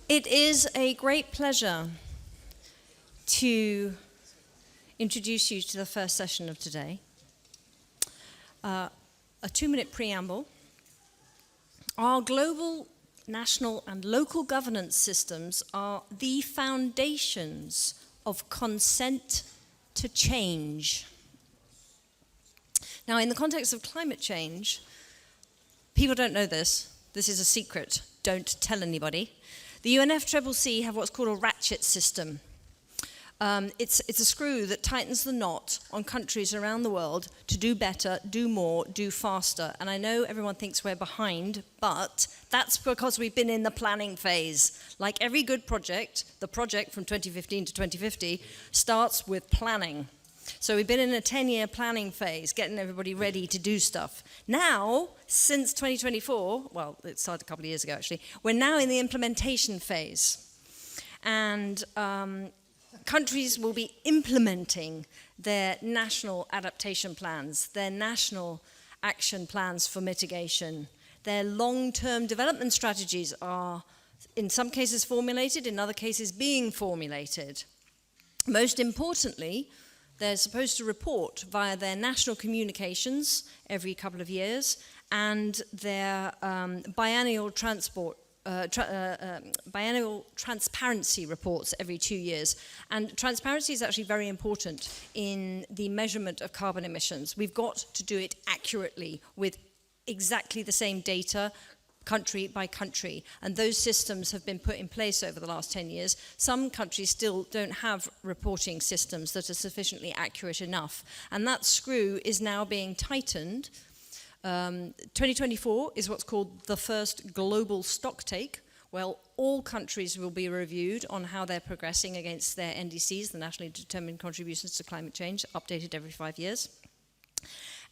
It is a great pleasure to introduce you to the first session of today. A 2-minute preamble. Our global, national and local governance systems are the foundations of consent to change. Now, in the context of climate change, people don't know this. This is a secret. Don't tell anybody. The UNFCCC have what's called a ratchet system. It's a screw that tightens the knot on countries around the world to do better, do more, do faster. And I know everyone thinks we're behind, but that's because we've been in the planning phase. Like every good project, the project from 2015 to 2050 starts with planning. So we've been in a 10-year planning phase, getting everybody ready to do stuff. Now, since 2024, well, it started a couple of years ago actually, we're now in the implementation phase. And countries will be implementing their national adaptation plans, their national action plans for mitigation. Their long-term development strategies are, in some cases, formulated, in other cases, being formulated. Most importantly, they're supposed to report via their national communications every couple of years and their biennial transparency reports every 2 years. And transparency is actually very important in the measurement of carbon emissions. We've got to do it accurately with exactly the same data, country by country, and those systems have been put in place over the last 10 years. Some countries still don't have reporting systems that are sufficiently accurate enough, and that screw is now being tightened. 2024 is what's called the first global stocktake. Well, all countries will be reviewed on how they're progressing against their NDCs, the nationally determined contributions to climate change, updated every 5 years.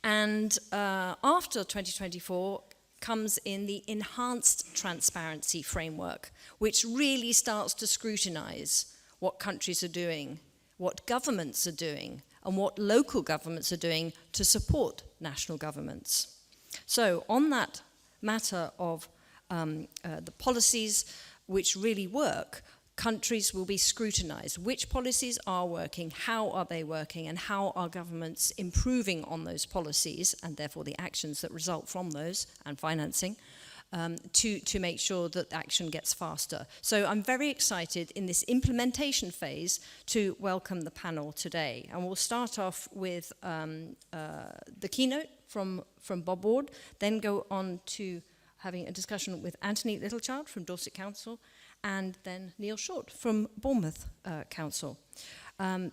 And after 2024, comes in the enhanced transparency framework, which really starts to scrutinize what countries are doing, what governments are doing, and what local governments are doing to support national governments. So on that matter of the policies which really work, countries will be scrutinized. Which policies are working, how are they working, and how are governments improving on those policies, and therefore the actions that result from those, and financing, to make sure that action gets faster. So I'm very excited in this implementation phase to welcome the panel today. And we'll start off with the keynote from Bob Ward, then go on to having a discussion with Anthony Littlechild from Dorset Council, and then Neil Short from Bournemouth Council.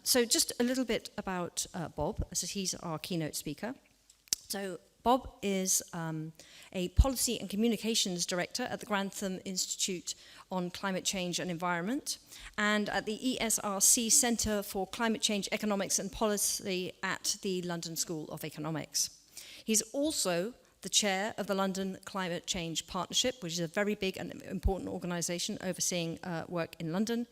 So just a little bit about Bob, as he's our keynote speaker. So Bob is a Policy and Communications Director at the Grantham Institute on Climate Change and Environment, and at the ESRC Centre for Climate Change Economics and Policy at the London School of Economics. He's also the chair of the London Climate Change Partnership, which is a very big and important organisation overseeing work in London.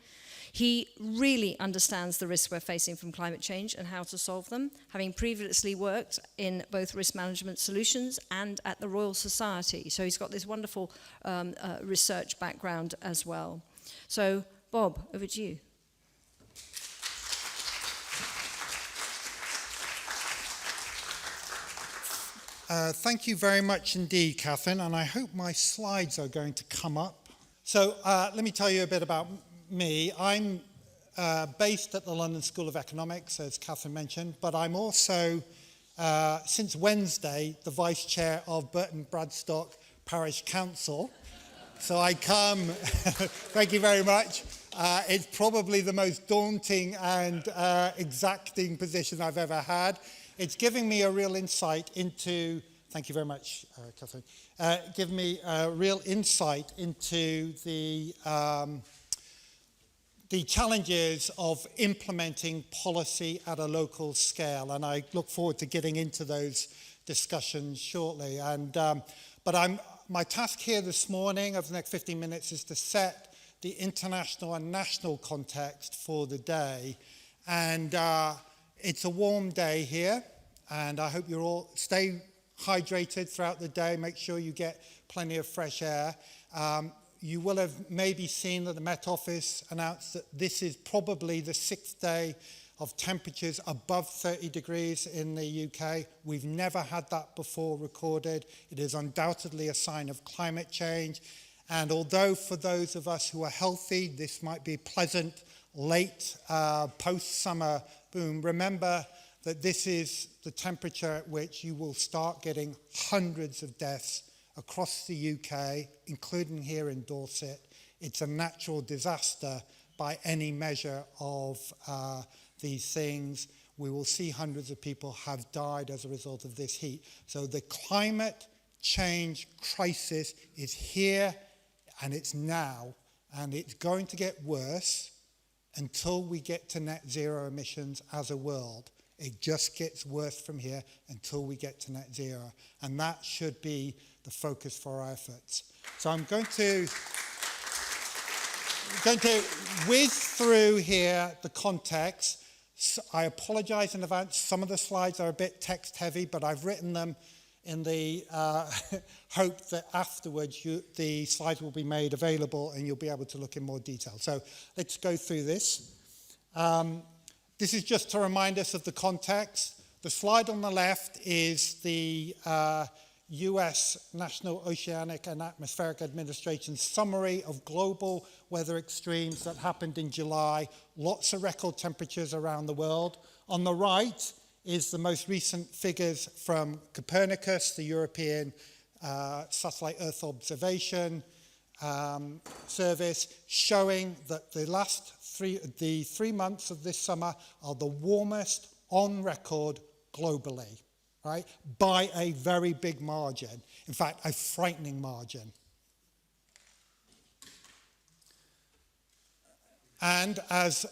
He really understands the risks we're facing from climate change and how to solve them, having previously worked in both risk management solutions and at the Royal Society. So he's got this wonderful research background as well. So, Bob, over to you. Thank you very much indeed, Catherine, and I hope my slides are going to come up. So let me tell you a bit about me. I'm based at the London School of Economics, as Catherine mentioned, but I'm also, since Wednesday, the Vice Chair of Burton Bradstock Parish Council. So I come, thank you very much. It's probably the most daunting and exacting position I've ever had. It's giving me a real insight into, thank you very much, Catherine, giving me a real insight into the challenges of implementing policy at a local scale, and I look forward to getting into those discussions shortly. But my task here this morning over the next 15 minutes is to set the international and national context for the day, and it's a warm day here, and I hope you all stay hydrated throughout the day. Make sure you get plenty of fresh air. You will have maybe seen that the Met Office announced that this is probably the 6th day of temperatures above 30 degrees in the UK. We've never had that before recorded. It is undoubtedly a sign of climate change. And although for those of us who are healthy, this might be pleasant, late post-summer boom, remember that this is the temperature at which you will start getting hundreds of deaths across the UK, including here in Dorset. It's a natural disaster by any measure of these things. We will see hundreds of people have died as a result of this heat. So the climate change crisis is here and it's now, and it's going to get worse until we get to net zero emissions as a world. It just gets worse from here until we get to net zero. And that should be the focus for our efforts. So I'm going to whiz through here the context. So I apologize in advance. Some of the slides are a bit text heavy, but I've written them in the hope that afterwards the slides will be made available and you'll be able to look in more detail. So let's go through this. This is just to remind us of the context. The slide on the left is the US National Oceanic and Atmospheric Administration's summary of global weather extremes that happened in July. Lots of record temperatures around the world. On the right is the most recent figures from Copernicus, the European Satellite Earth Observation Service, showing that the 3 months of this summer are the warmest on record globally, right? By a very big margin. In fact, a frightening margin. And as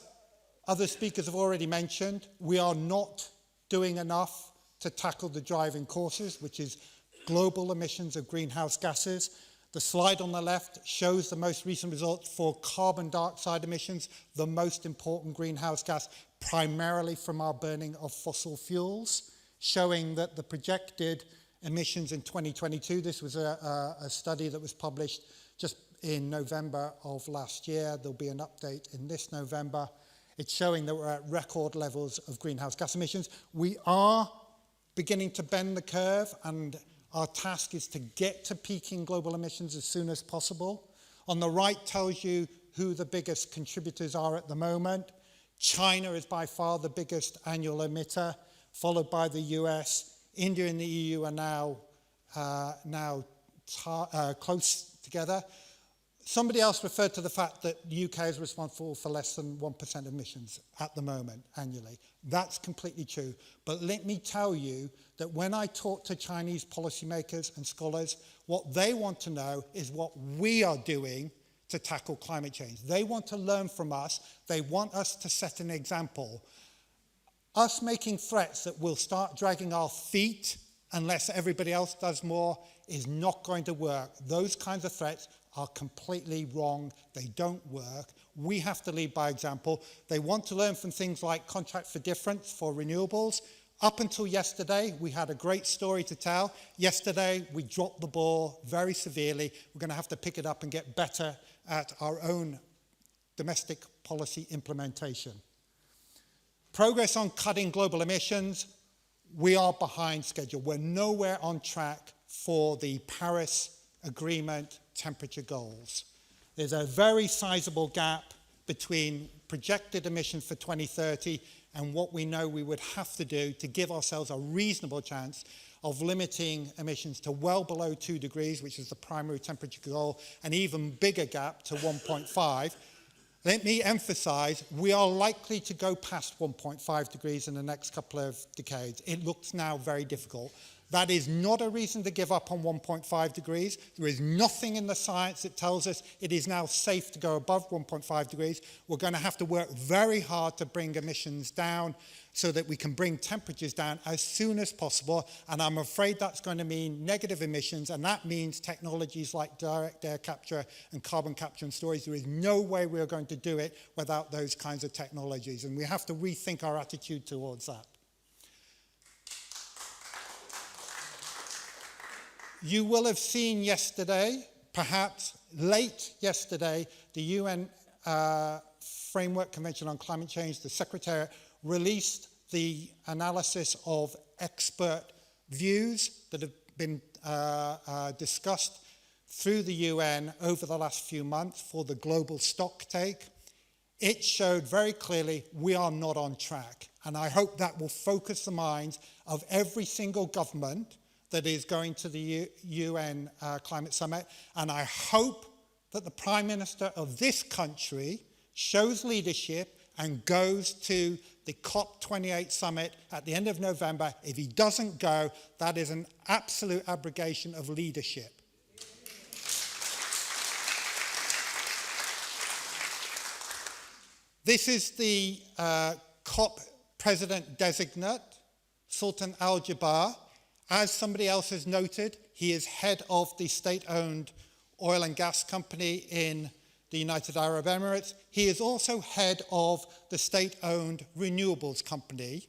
other speakers have already mentioned, we are not doing enough to tackle the driving causes, which is global emissions of greenhouse gases. The slide on the left shows the most recent results for carbon dioxide emissions, the most important greenhouse gas, primarily from our burning of fossil fuels, showing that the projected emissions in 2022, this was a study that was published just in November of last year. There'll be an update in this November. It's showing that we're at record levels of greenhouse gas emissions. We are beginning to bend the curve, and our task is to get to peaking global emissions as soon as possible. On the right tells you who the biggest contributors are at the moment. China is by far the biggest annual emitter, followed by the US. India and the EU are now close together. Somebody else referred to the fact that the UK is responsible for less than 1% of emissions at the moment annually. That's completely true. But let me tell you that when I talk to Chinese policymakers and scholars, what they want to know is what we are doing to tackle climate change. They want to learn from us. They want us to set an example. Us making threats that will start dragging our feet unless everybody else does more is not going to work. Those kinds of threats are completely wrong. They don't work. We have to lead by example. They want to learn from things like contract for difference for renewables. Up until yesterday, we had a great story to tell. Yesterday, we dropped the ball very severely. We're going to have to pick it up and get better at our own domestic policy implementation. Progress on cutting global emissions, we are behind schedule. We're nowhere on track for the Paris Agreement temperature goals. There's a very sizable gap between projected emissions for 2030 and what we know we would have to do to give ourselves a reasonable chance of limiting emissions to well below 2 degrees, which is the primary temperature goal, an even bigger gap to 1.5. Let me emphasize, we are likely to go past 1.5 degrees in the next couple of decades. It looks now very difficult. That is not a reason to give up on 1.5 degrees. There is nothing in the science that tells us it is now safe to go above 1.5 degrees. We're going to have to work very hard to bring emissions down so that we can bring temperatures down as soon as possible. And I'm afraid that's going to mean negative emissions, and that means technologies like direct air capture and carbon capture and storage. There is no way we're going to do it without those kinds of technologies, and we have to rethink our attitude towards that. You will have seen yesterday perhaps late yesterday, the UN Framework Convention on Climate Change, the Secretariat, released the analysis of expert views that have been discussed through the UN over the last few months for the global stocktake. It showed very clearly we are not on track. And I hope that will focus the minds of every single government that is going to the UN Climate Summit. And I hope that the Prime Minister of this country shows leadership and goes to the COP28 summit at the end of November. If he doesn't go, that is an absolute abrogation of leadership. This is the COP president designate, Sultan Al Jaber. As somebody else has noted, he is head of the state-owned oil and gas company in the United Arab Emirates. He is also head of the state-owned renewables company.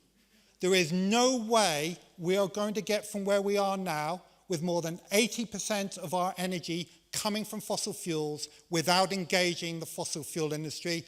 There is no way we are going to get from where we are now with more than 80% of our energy coming from fossil fuels without engaging the fossil fuel industry.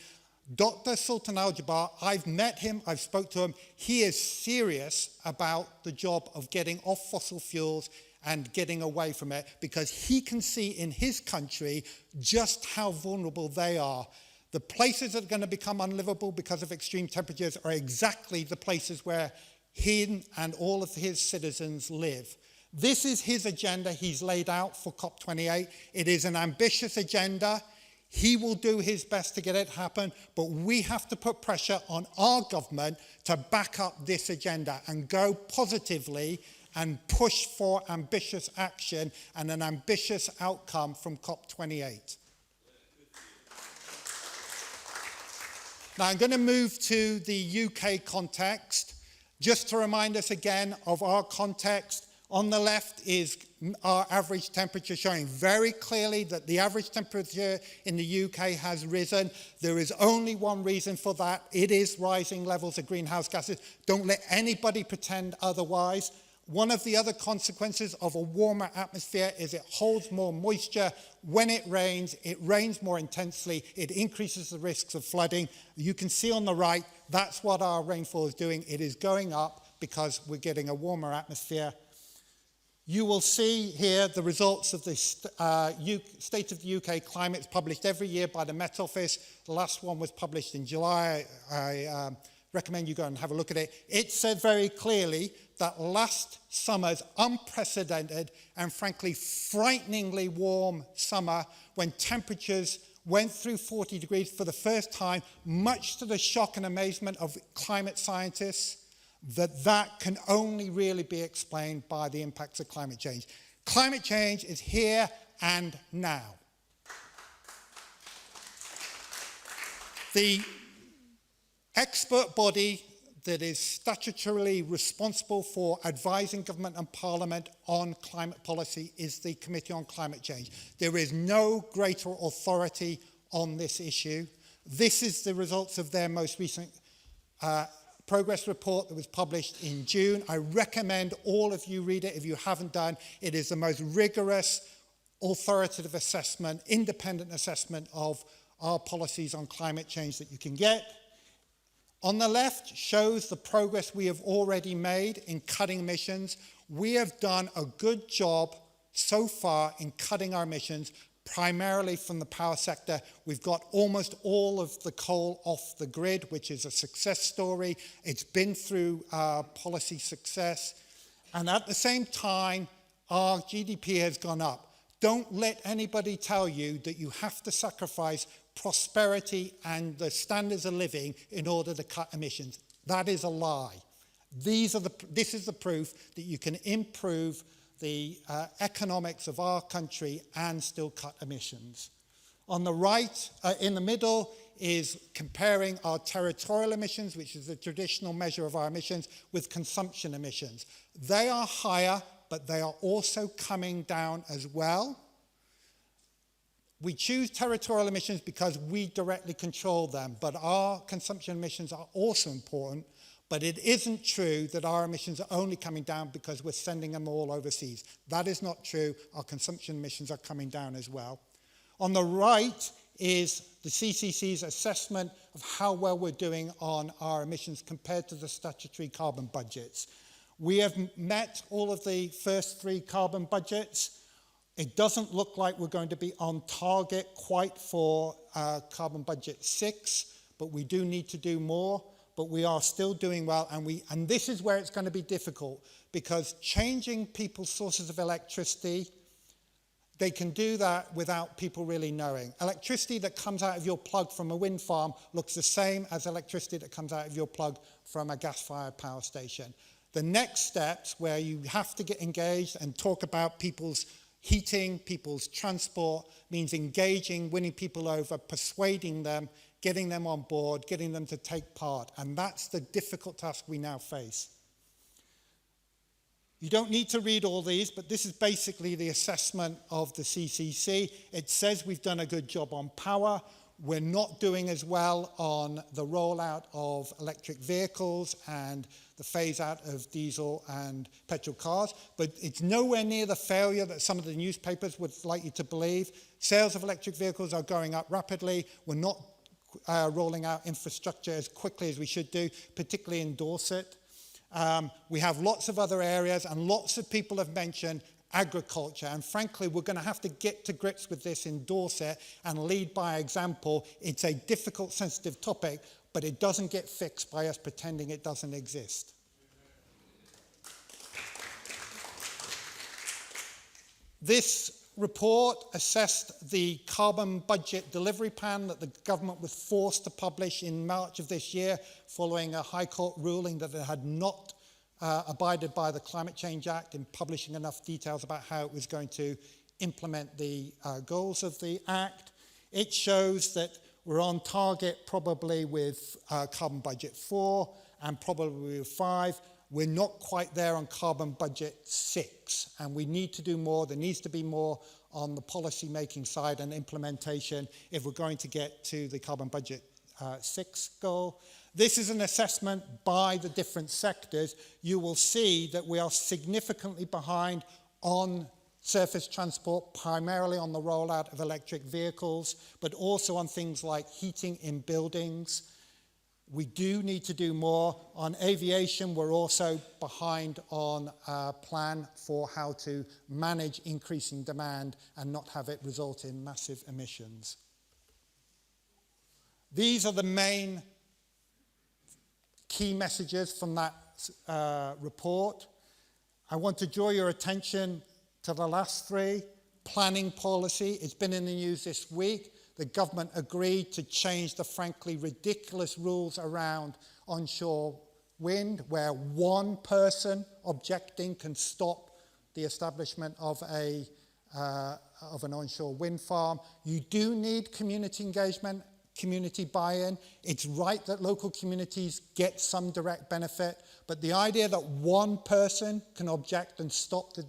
Dr. Sultan Al Jaber, I've met him, I've spoke to him. He is serious about the job of getting off fossil fuels and getting away from it, because he can see in his country just how vulnerable they are. The places that are going to become unlivable because of extreme temperatures are exactly the places where he and all of his citizens live. This is his agenda he's laid out for COP28. It is an ambitious agenda. He will do his best to get it happen, but we have to put pressure on our government to back up this agenda and go positively and push for ambitious action and an ambitious outcome from COP28. Now I'm going to move to the UK context. Just to remind us again of our context, on the left is our average temperature, showing very clearly that the average temperature in the UK has risen. There is only one reason for that. It is rising levels of greenhouse gases. Don't let anybody pretend otherwise. One of the other consequences of a warmer atmosphere is it holds more moisture. When it rains more intensely. It increases the risks of flooding. You can see on the right, that's what our rainfall is doing. It is going up because we're getting a warmer atmosphere. You will see here the results of the State of the UK Climate. It's published every year by the Met Office. The last one was published in July. I recommend you go and have a look at it. It said very clearly that last summer's unprecedented and frankly frighteningly warm summer, when temperatures went through 40 degrees for the first time, much to the shock and amazement of climate scientists, that can only really be explained by the impacts of climate change. Climate change is here and now. The expert body that is statutorily responsible for advising government and parliament on climate policy is the Committee on Climate Change. There is no greater authority on this issue. This is the results of their most recent progress report that was published in June. I recommend all of you read it if you haven't done. It is the most rigorous, authoritative assessment, independent assessment of our policies on climate change that you can get. On the left shows the progress we have already made in cutting emissions. We have done a good job so far in cutting our emissions, primarily from the power sector. We've got almost all of the coal off the grid, which is a success story. It's been through policy success. And at the same time, our GDP has gone up. Don't let anybody tell you that you have to sacrifice prosperity and the standards of living in order to cut emissions. That is a lie. This is the proof that you can improve the economics of our country and still cut emissions. On the right, in the middle, is comparing our territorial emissions, which is the traditional measure of our emissions, with consumption emissions. They are higher, but they are also coming down as well. We choose territorial emissions because we directly control them, but our consumption emissions are also important. But it isn't true that our emissions are only coming down because we're sending them all overseas. That is not true. Our consumption emissions are coming down as well. On the right is the CCC's assessment of how well we're doing on our emissions compared to the statutory carbon budgets. We have met all of the first 3 carbon budgets. It doesn't look like we're going to be on target quite for carbon budget 6, but we do need to do more. But we are still doing well, and this is where it's going to be difficult, because changing people's sources of electricity, they can do that without people really knowing. Electricity that comes out of your plug from a wind farm looks the same as electricity that comes out of your plug from a gas-fired power station. The next steps, where you have to get engaged and talk about people's heating, people's transport, means engaging, winning people over, persuading them, getting them on board, getting them to take part. And that's the difficult task we now face. You don't need to read all these, but this is basically the assessment of the CCC. It says we've done a good job on power. We're not doing as well on the rollout of electric vehicles and the phase out of diesel and petrol cars, but it's nowhere near the failure that some of the newspapers would like you to believe. Sales of electric vehicles are going up rapidly. We're not rolling out infrastructure as quickly as we should do, particularly in Dorset. We have lots of other areas, and lots of people have mentioned agriculture, and frankly we're going to have to get to grips with this in Dorset and lead by example. It's a difficult, sensitive topic, but it doesn't get fixed by us pretending it doesn't exist. This report assessed the carbon budget delivery plan that the government was forced to publish in March of this year, following a High Court ruling that it had not abided by the Climate Change Act in publishing enough details about how it was going to implement the goals of the Act. It shows that we're on target probably with carbon budget 4 and probably with 5. We're not quite there on carbon budget 6, and we need to do more. There needs to be more on the policy making side and implementation if we're going to get to the carbon budget 6 goal. This is an assessment by the different sectors. You will see that we are significantly behind on surface transport, primarily on the rollout of electric vehicles, but also on things like heating in buildings. We do need to do more. On aviation, we're also behind on a plan for how to manage increasing demand and not have it result in massive emissions. These are the main key messages from that report. I want to draw your attention to the last 3. Planning policy. It's been in the news this week. The government agreed to change the frankly ridiculous rules around onshore wind, where one person objecting can stop the establishment of an onshore wind farm. You do need community engagement, community buy-in. It's right that local communities get some direct benefit, but the idea that one person can object and stop the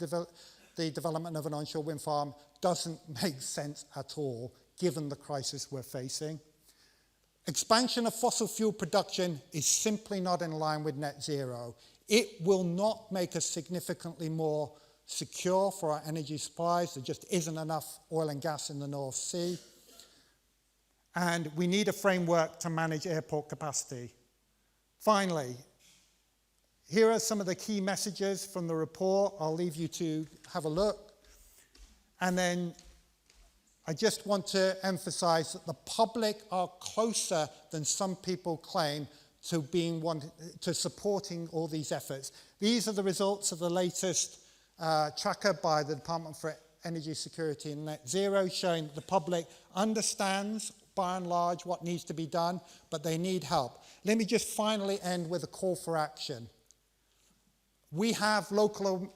development of an onshore wind farm doesn't make sense at all, given the crisis we're facing. Expansion of fossil fuel production is simply not in line with net zero. It will not make us significantly more secure for our energy supplies. There just isn't enough oil and gas in the North Sea. And we need a framework to manage airport capacity. Finally, here are some of the key messages from the report. I'll leave you to have a look. And then I just want to emphasize that the public are closer than some people claim to supporting all these efforts. These are the results of the latest tracker by the Department for Energy Security and Net Zero, showing that the public understands, by and large, what needs to be done, but they need help. Let me just finally end with a call for action. We have local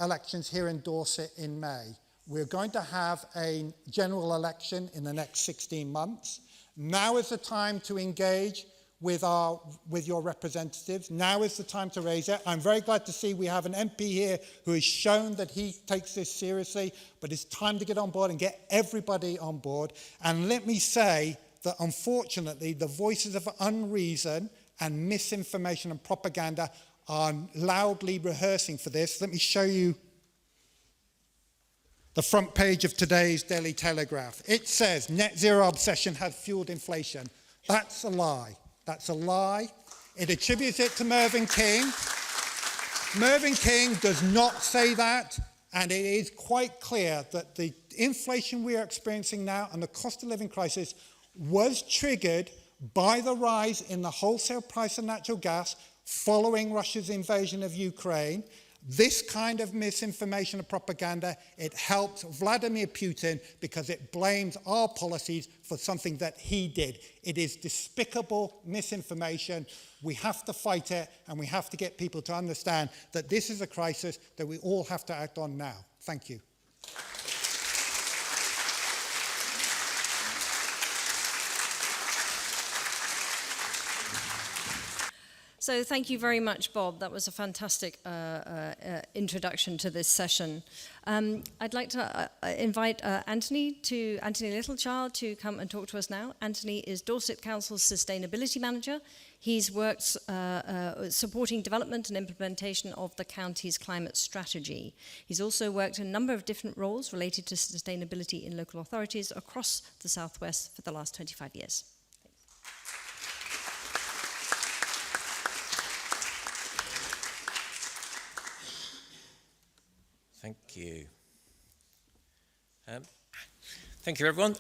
elections here in Dorset in May. We're going to have a general election in the next 16 months. Now is the time to engage with your representatives. Now is the time to raise it. I'm very glad to see we have an MP here who has shown that he takes this seriously, but it's time to get on board and get everybody on board. And let me say that unfortunately the voices of unreason and misinformation and propaganda are loudly rehearsing for this. Let me show you the front page of today's Daily Telegraph. It says, net zero obsession has fueled inflation. That's a lie. That's a lie. It attributes it to Mervyn King. Mervyn King does not say that, and it is quite clear that the inflation we are experiencing now and the cost of living crisis was triggered by the rise in the wholesale price of natural gas following Russia's invasion of Ukraine. This kind of misinformation and propaganda, it helps Vladimir Putin because it blames our policies for something that he did. It is despicable misinformation. We have to fight it, and we have to get people to understand that this is a crisis that we all have to act on now. Thank you. So thank you very much, Bob. That was a fantastic introduction to this session. I'd like to invite Anthony Littlechild to come and talk to us now. Anthony is Dorset Council's Sustainability Manager. He's worked supporting development and implementation of the county's climate strategy. He's also worked in a number of different roles related to sustainability in local authorities across the Southwest for the last 25 years. Thank you. Thank you, everyone.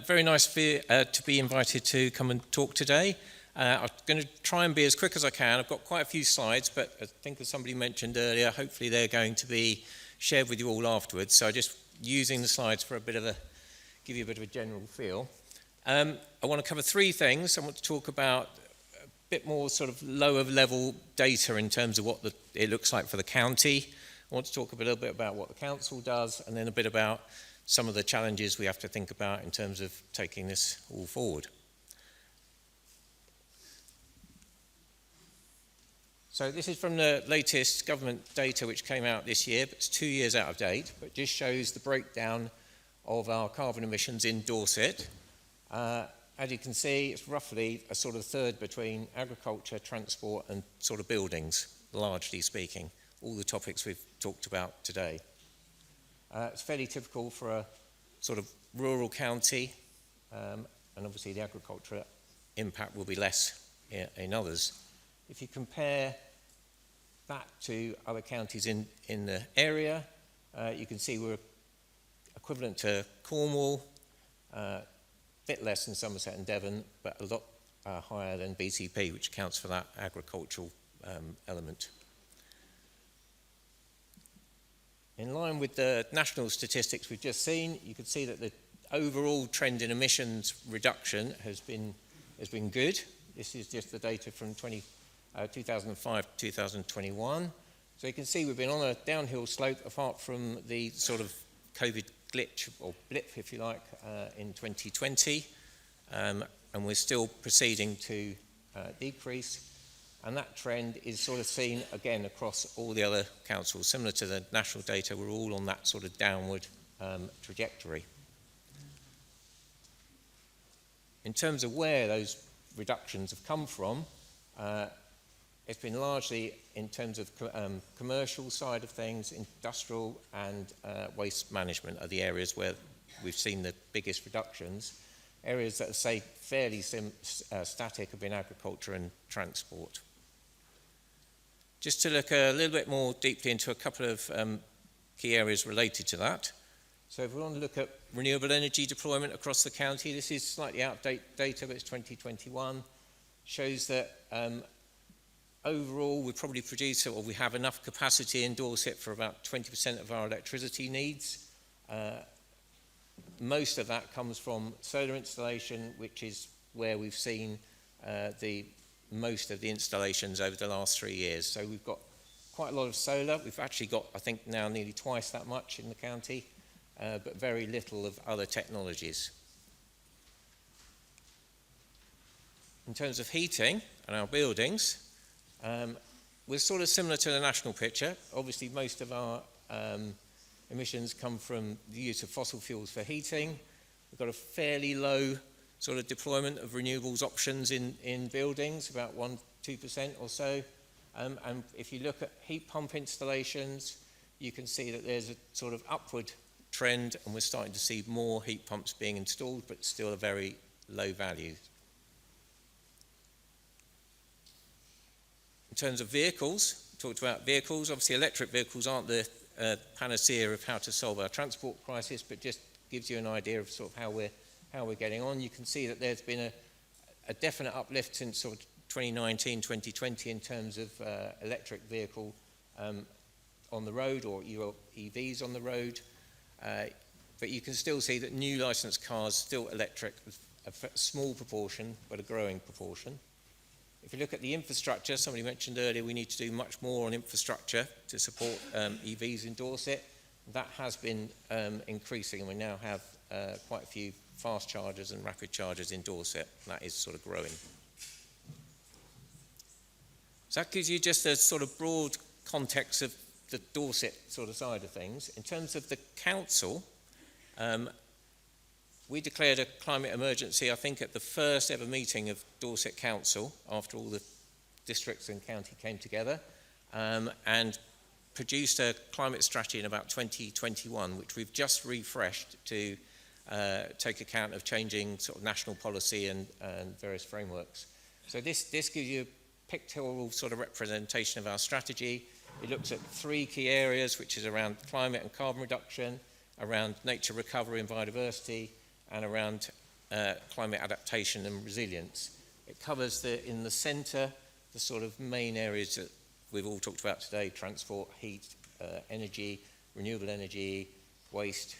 Very nice to be invited to come and talk today. I'm going to try and be as quick as I can. I've got quite a few slides, but I think as somebody mentioned earlier, hopefully they're going to be shared with you all afterwards. So just using the slides for give you a bit of a general feel. I want to cover three things. I want to talk about a bit more sort of lower level data in terms of what it looks like for the county. I want to talk a little bit about what the council does, and then a bit about some of the challenges we have to think about in terms of taking this all forward. So this is from the latest government data which came out this year, but it's 2 years out of date, but just shows the breakdown of our carbon emissions in Dorset. As you can see, it's roughly a sort of third between agriculture, transport and sort of buildings, largely speaking. All the topics we've talked about today. It's fairly typical for a sort of rural county, and obviously the agriculture impact will be less in others. If you compare that to other counties in the area, you can see we're equivalent to Cornwall, a bit less than Somerset and Devon, but a lot higher than BTP, which accounts for that agricultural element. In line with the national statistics we've just seen, you can see that the overall trend in emissions reduction has been good. This is just the data from 2005 to 2021. So you can see we've been on a downhill slope apart from the sort of COVID glitch or blip, if you like, in 2020. And we're still proceeding to decrease. And that trend is sort of seen again across all the other councils. Similar to the national data, we're all on that sort of downward trajectory. In terms of where those reductions have come from, it's been largely in terms of commercial side of things, industrial and waste management are the areas where we've seen the biggest reductions. Areas that are, say, fairly static have been agriculture and transport. Just to look a little bit more deeply into a couple of key areas related to that. So if we want to look at renewable energy deployment across the county, this is slightly out-of-date data, but it's 2021. Shows that overall we probably produce, or we have enough capacity in Dorset for about 20% of our electricity needs. Most of that comes from solar installation, which is where we've seen most of the installations over the last 3 years. So we've got quite a lot of solar. We've actually got, I think, now nearly twice that much in the county, but very little of other technologies. In terms of heating and our buildings, we're sort of similar to the national picture. Obviously, most of our emissions come from the use of fossil fuels for heating. We've got a fairly low sort of deployment of renewables options in buildings, about 1 2% or so. And if you look at heat pump installations, you can see that there's a sort of upward trend, and we're starting to see more heat pumps being installed, but still a very low value. In terms of vehicles, we talked about vehicles. Obviously, electric vehicles aren't the panacea of how to solve our transport crisis, but just gives you an idea of sort of how we're getting on. You can see that there's been a definite uplift since sort of 2019, 2020 in terms of electric vehicle on the road, or EVs on the road. But you can still see that new licensed cars still electric, a small proportion, but a growing proportion. If you look at the infrastructure, somebody mentioned earlier we need to do much more on infrastructure to support EVs in Dorset. That has been increasing, and we now have quite a few fast chargers and rapid chargers in Dorset. That is sort of growing. So that gives you just a sort of broad context of the Dorset sort of side of things. In terms of the council, we declared a climate emergency, I think, at the first ever meeting of Dorset Council, after all the districts and county came together, and produced a climate strategy in about 2021, which we've just refreshed to take account of changing sort of national policy and various frameworks. So this gives you a pictorial sort of representation of our strategy. It looks at 3 key areas, which is around climate and carbon reduction, around nature recovery and biodiversity, and around climate adaptation and resilience. It covers in the centre the sort of main areas that we've all talked about today: transport, heat, energy, renewable energy, waste,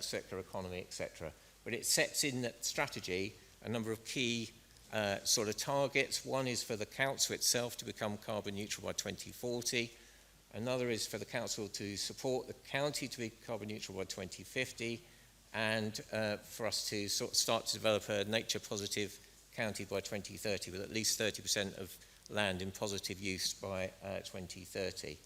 circular economy, etc. But it sets in that strategy a number of key sort of targets. One is for the council itself to become carbon neutral by 2040. Another is for the council to support the county to be carbon neutral by 2050, and for us to sort of start to develop a nature positive county by 2030, with at least 30% of land in positive use by 2030.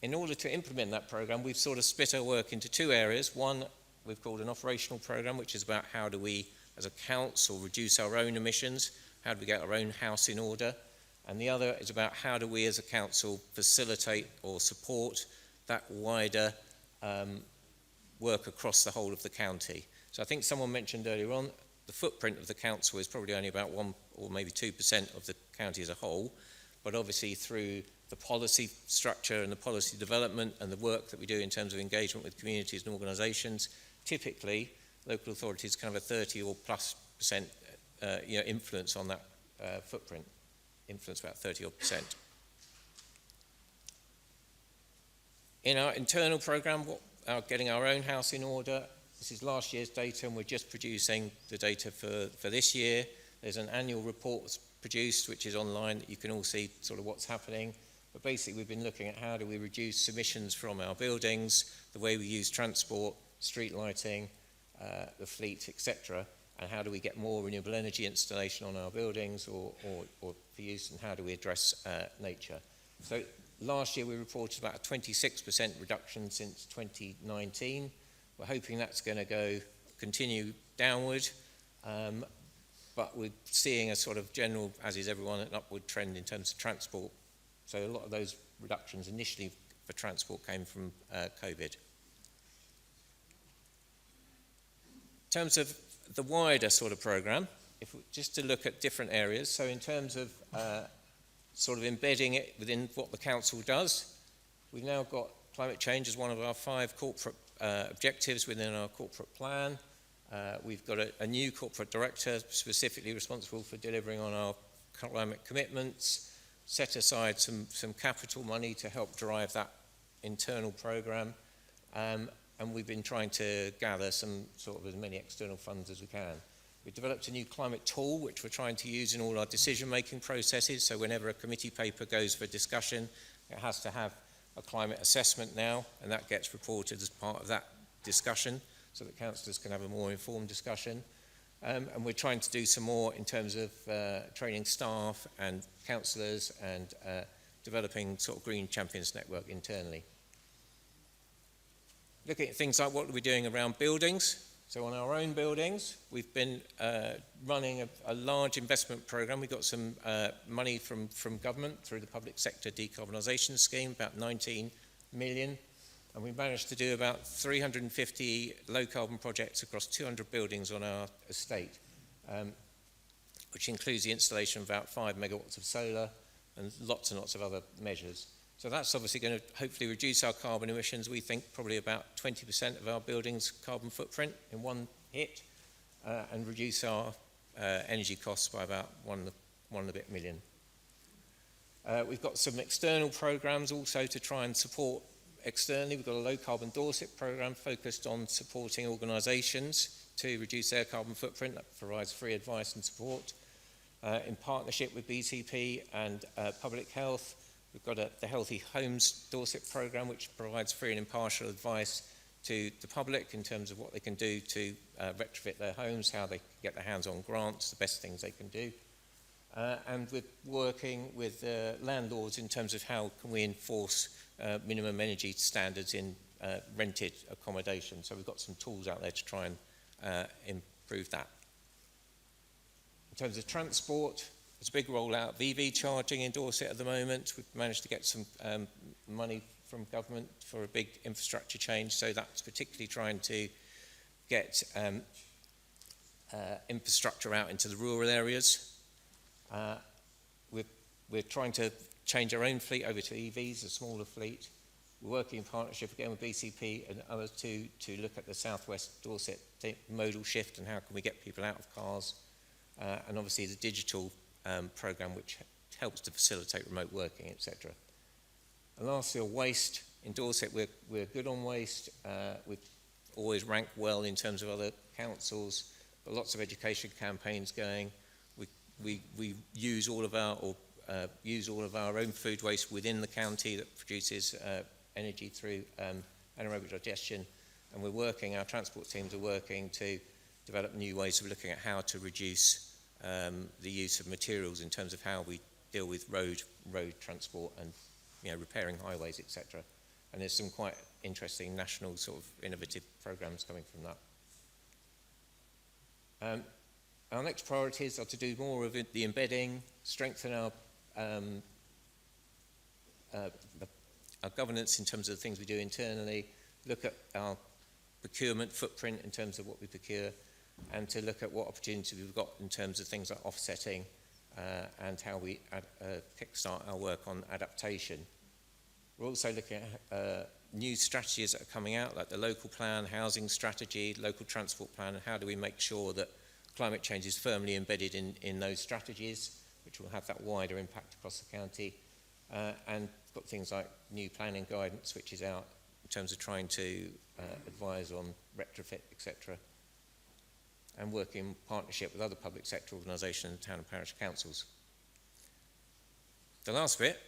In order to implement that programme, we've sort of split our work into 2 areas. One we've called an operational programme, which is about how do we as a council reduce our own emissions, how do we get our own house in order, and the other is about how do we as a council facilitate or support that wider work across the whole of the county. So I think someone mentioned earlier on, the footprint of the council is probably only about 1 or maybe 2% of the county as a whole, but obviously through the policy structure and the policy development and the work that we do in terms of engagement with communities and organisations, typically local authorities can have a 30 or plus % influence on that footprint, influence about 30 odd %. In our internal programme, getting our own house in order, this is last year's data, and we're just producing the data for this year. There's an annual report that's produced, which is online, that you can all see sort of what's happening. But basically, we've been looking at how do we reduce emissions from our buildings, the way we use transport, street lighting, the fleet, etc., and how do we get more renewable energy installation on our buildings or for use, and how do we address nature. So last year we reported about a 26% reduction since 2019. We're hoping that's going to continue downward, but we're seeing a sort of general, as is everyone, an upward trend in terms of transport. So a lot of those reductions initially for transport came from COVID. In terms of the wider sort of programme, just to look at different areas, so in terms of sort of embedding it within what the council does, we've now got climate change as one of our 5 corporate objectives within our corporate plan. We've got a new corporate director specifically responsible for delivering on our climate commitments, set aside some capital money to help drive that internal programme, and we've been trying to gather some sort of as many external funds as we can. We've developed a new climate tool which we're trying to use in all our decision-making processes, so whenever a committee paper goes for discussion, it has to have a climate assessment now, and that gets reported as part of that discussion so that councillors can have a more informed discussion. And we're trying to do some more in terms of training staff and councillors and developing sort of Green Champions Network internally. Looking at things like what we're doing around buildings. So on our own buildings, we've been running a large investment programme. We got some money from government through the public sector decarbonisation scheme, about 19 million. And we managed to do about 350 low carbon projects across 200 buildings on our estate, which includes the installation of about 5 megawatts of solar and lots of other measures. So that's obviously going to hopefully reduce our carbon emissions. We think probably about 20% of our building's carbon footprint in one hit, and reduce our energy costs by about one and a bit million. We've got some external programs also to try and support externally. We've got a low carbon Dorset program focused on supporting organisations to reduce their carbon footprint. That provides free advice and support. In partnership with BCP and Public Health, we've got the Healthy Homes Dorset programme, which provides free and impartial advice to the public in terms of what they can do to retrofit their homes, how they can get their hands on grants, the best things they can do. And we're working with landlords in terms of how can we enforce minimum energy standards in rented accommodation. So we've got some tools out there to try and improve that. In terms of transport, there's a big rollout of EV charging in Dorset at the moment. We've managed to get some money from government for a big infrastructure change, so that's particularly trying to get infrastructure out into the rural areas. We're trying to change our own fleet over to EVs, a smaller fleet. We're working in partnership again with BCP and others to look at the Southwest Dorset modal shift and how can we get people out of cars, and obviously the digital programme which helps to facilitate remote working, etc. And lastly, on waste. In Dorset, we're good on waste. We've always ranked well in terms of other councils, but lots of education campaigns going. We use all of our own food waste within the county that produces energy through anaerobic digestion, and our transport teams are working to develop new ways of looking at how to reduce the use of materials in terms of how we deal with road transport and repairing highways, etc. And there's some quite interesting national sort of innovative programs coming from that. Our next priorities are to do more of the embedding, strengthen our governance in terms of the things we do internally, look at our procurement footprint in terms of what we procure, and to look at what opportunities we've got in terms of things like offsetting and how we kickstart our work on adaptation. We're also looking at new strategies that are coming out, like the local plan, housing strategy, local transport plan, and how do we make sure that climate change is firmly embedded in those strategies, which will have that wider impact across the county. And got things like new planning guidance, which is out in terms of trying to advise on retrofit, etc. And work in partnership with other public sector organisations, town and parish councils. The last bit,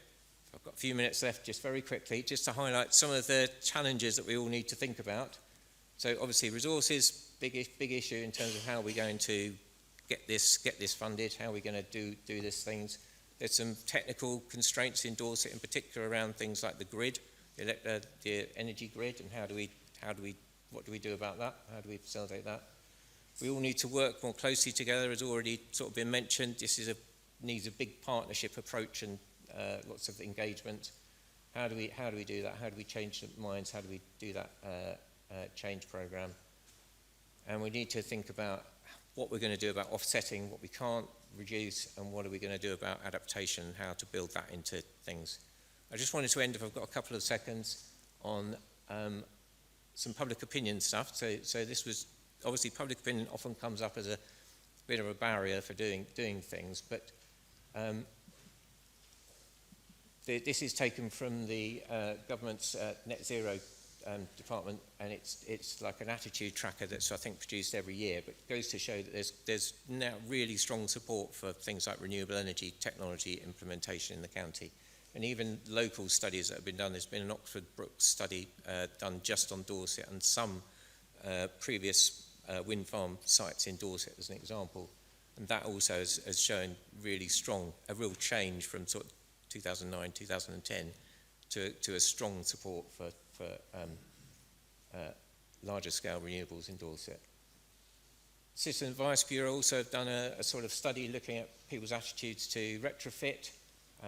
I've got a few minutes left, just very quickly, just to highlight some of the challenges that we all need to think about. So obviously resources, big issue in terms of how we're going to get this funded, how we're going to do these things. There's some technical constraints in Dorset, in particular around things like the grid, the energy grid, and what do we do about that? How do we facilitate that? We all need to work more closely together, as already sort of been mentioned. This needs a big partnership approach and lots of engagement. How do we do that? How do we change the minds? How do we do that change program? And we need to think about what we're going to do about offsetting, what we can't reduce, and what are we going to do about adaptation and how to build that into things. I just wanted to end, if I've got a couple of seconds, on some public opinion stuff. So this was, obviously public opinion often comes up as a bit of a barrier for doing things, but this is taken from the government's net zero department, and it's like an attitude tracker that's I think produced every year, but it goes to show that there's now really strong support for things like renewable energy technology implementation in the county, and even local studies that have been done. There's been an Oxford Brookes study done just on Dorset and some previous wind farm sites in Dorset as an example, and that also has shown really strong, a real change from sort of 2009, 2010 to a strong support for larger scale renewables in Dorset. Citizen Advice Bureau also have done a sort of study looking at people's attitudes to retrofit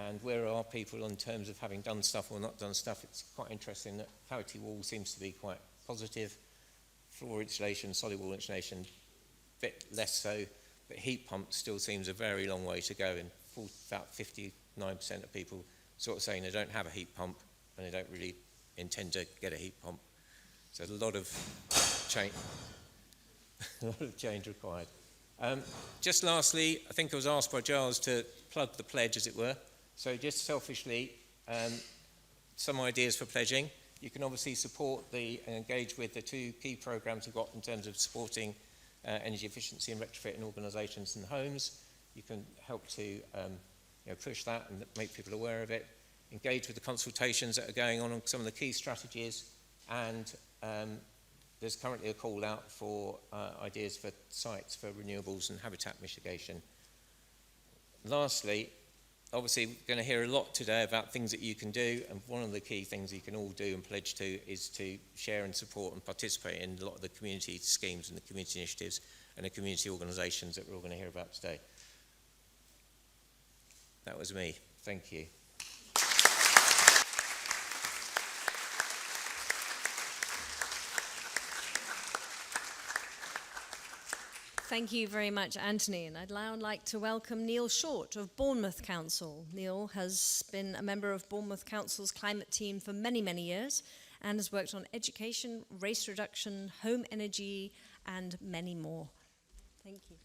and where are people in terms of having done stuff or not done stuff. It's quite interesting that cavity wall seems to be quite positive. Floor insulation, solid wall insulation, a bit less so, but heat pump still seems a very long way to go, and about 59% of people sort of saying they don't have a heat pump and they don't really intend to get a heat pump. So a lot of change, a lot of change required. Just lastly, I think I was asked by Giles to plug the pledge, as it were. So just selfishly, some ideas for pledging. You can obviously support and engage with the two key programs we've got in terms of supporting energy efficiency and retrofit in organisations and homes. You can help to push that and make people aware of it. Engage with the consultations that are going on some of the key strategies, and there's currently a call out for ideas for sites for renewables and habitat mitigation. Lastly, obviously we're going to hear a lot today about things that you can do, and one of the key things you can all do and pledge to is to share and support and participate in a lot of the community schemes and the community initiatives and the community organisations that we're all going to hear about today. That was me. Thank you. Thank you very much, Anthony. And I'd now like to welcome Neil Short of Bournemouth Council. Neil has been a member of Bournemouth Council's climate team for many, many years and has worked on education, waste reduction, home energy, and many more. Thank you.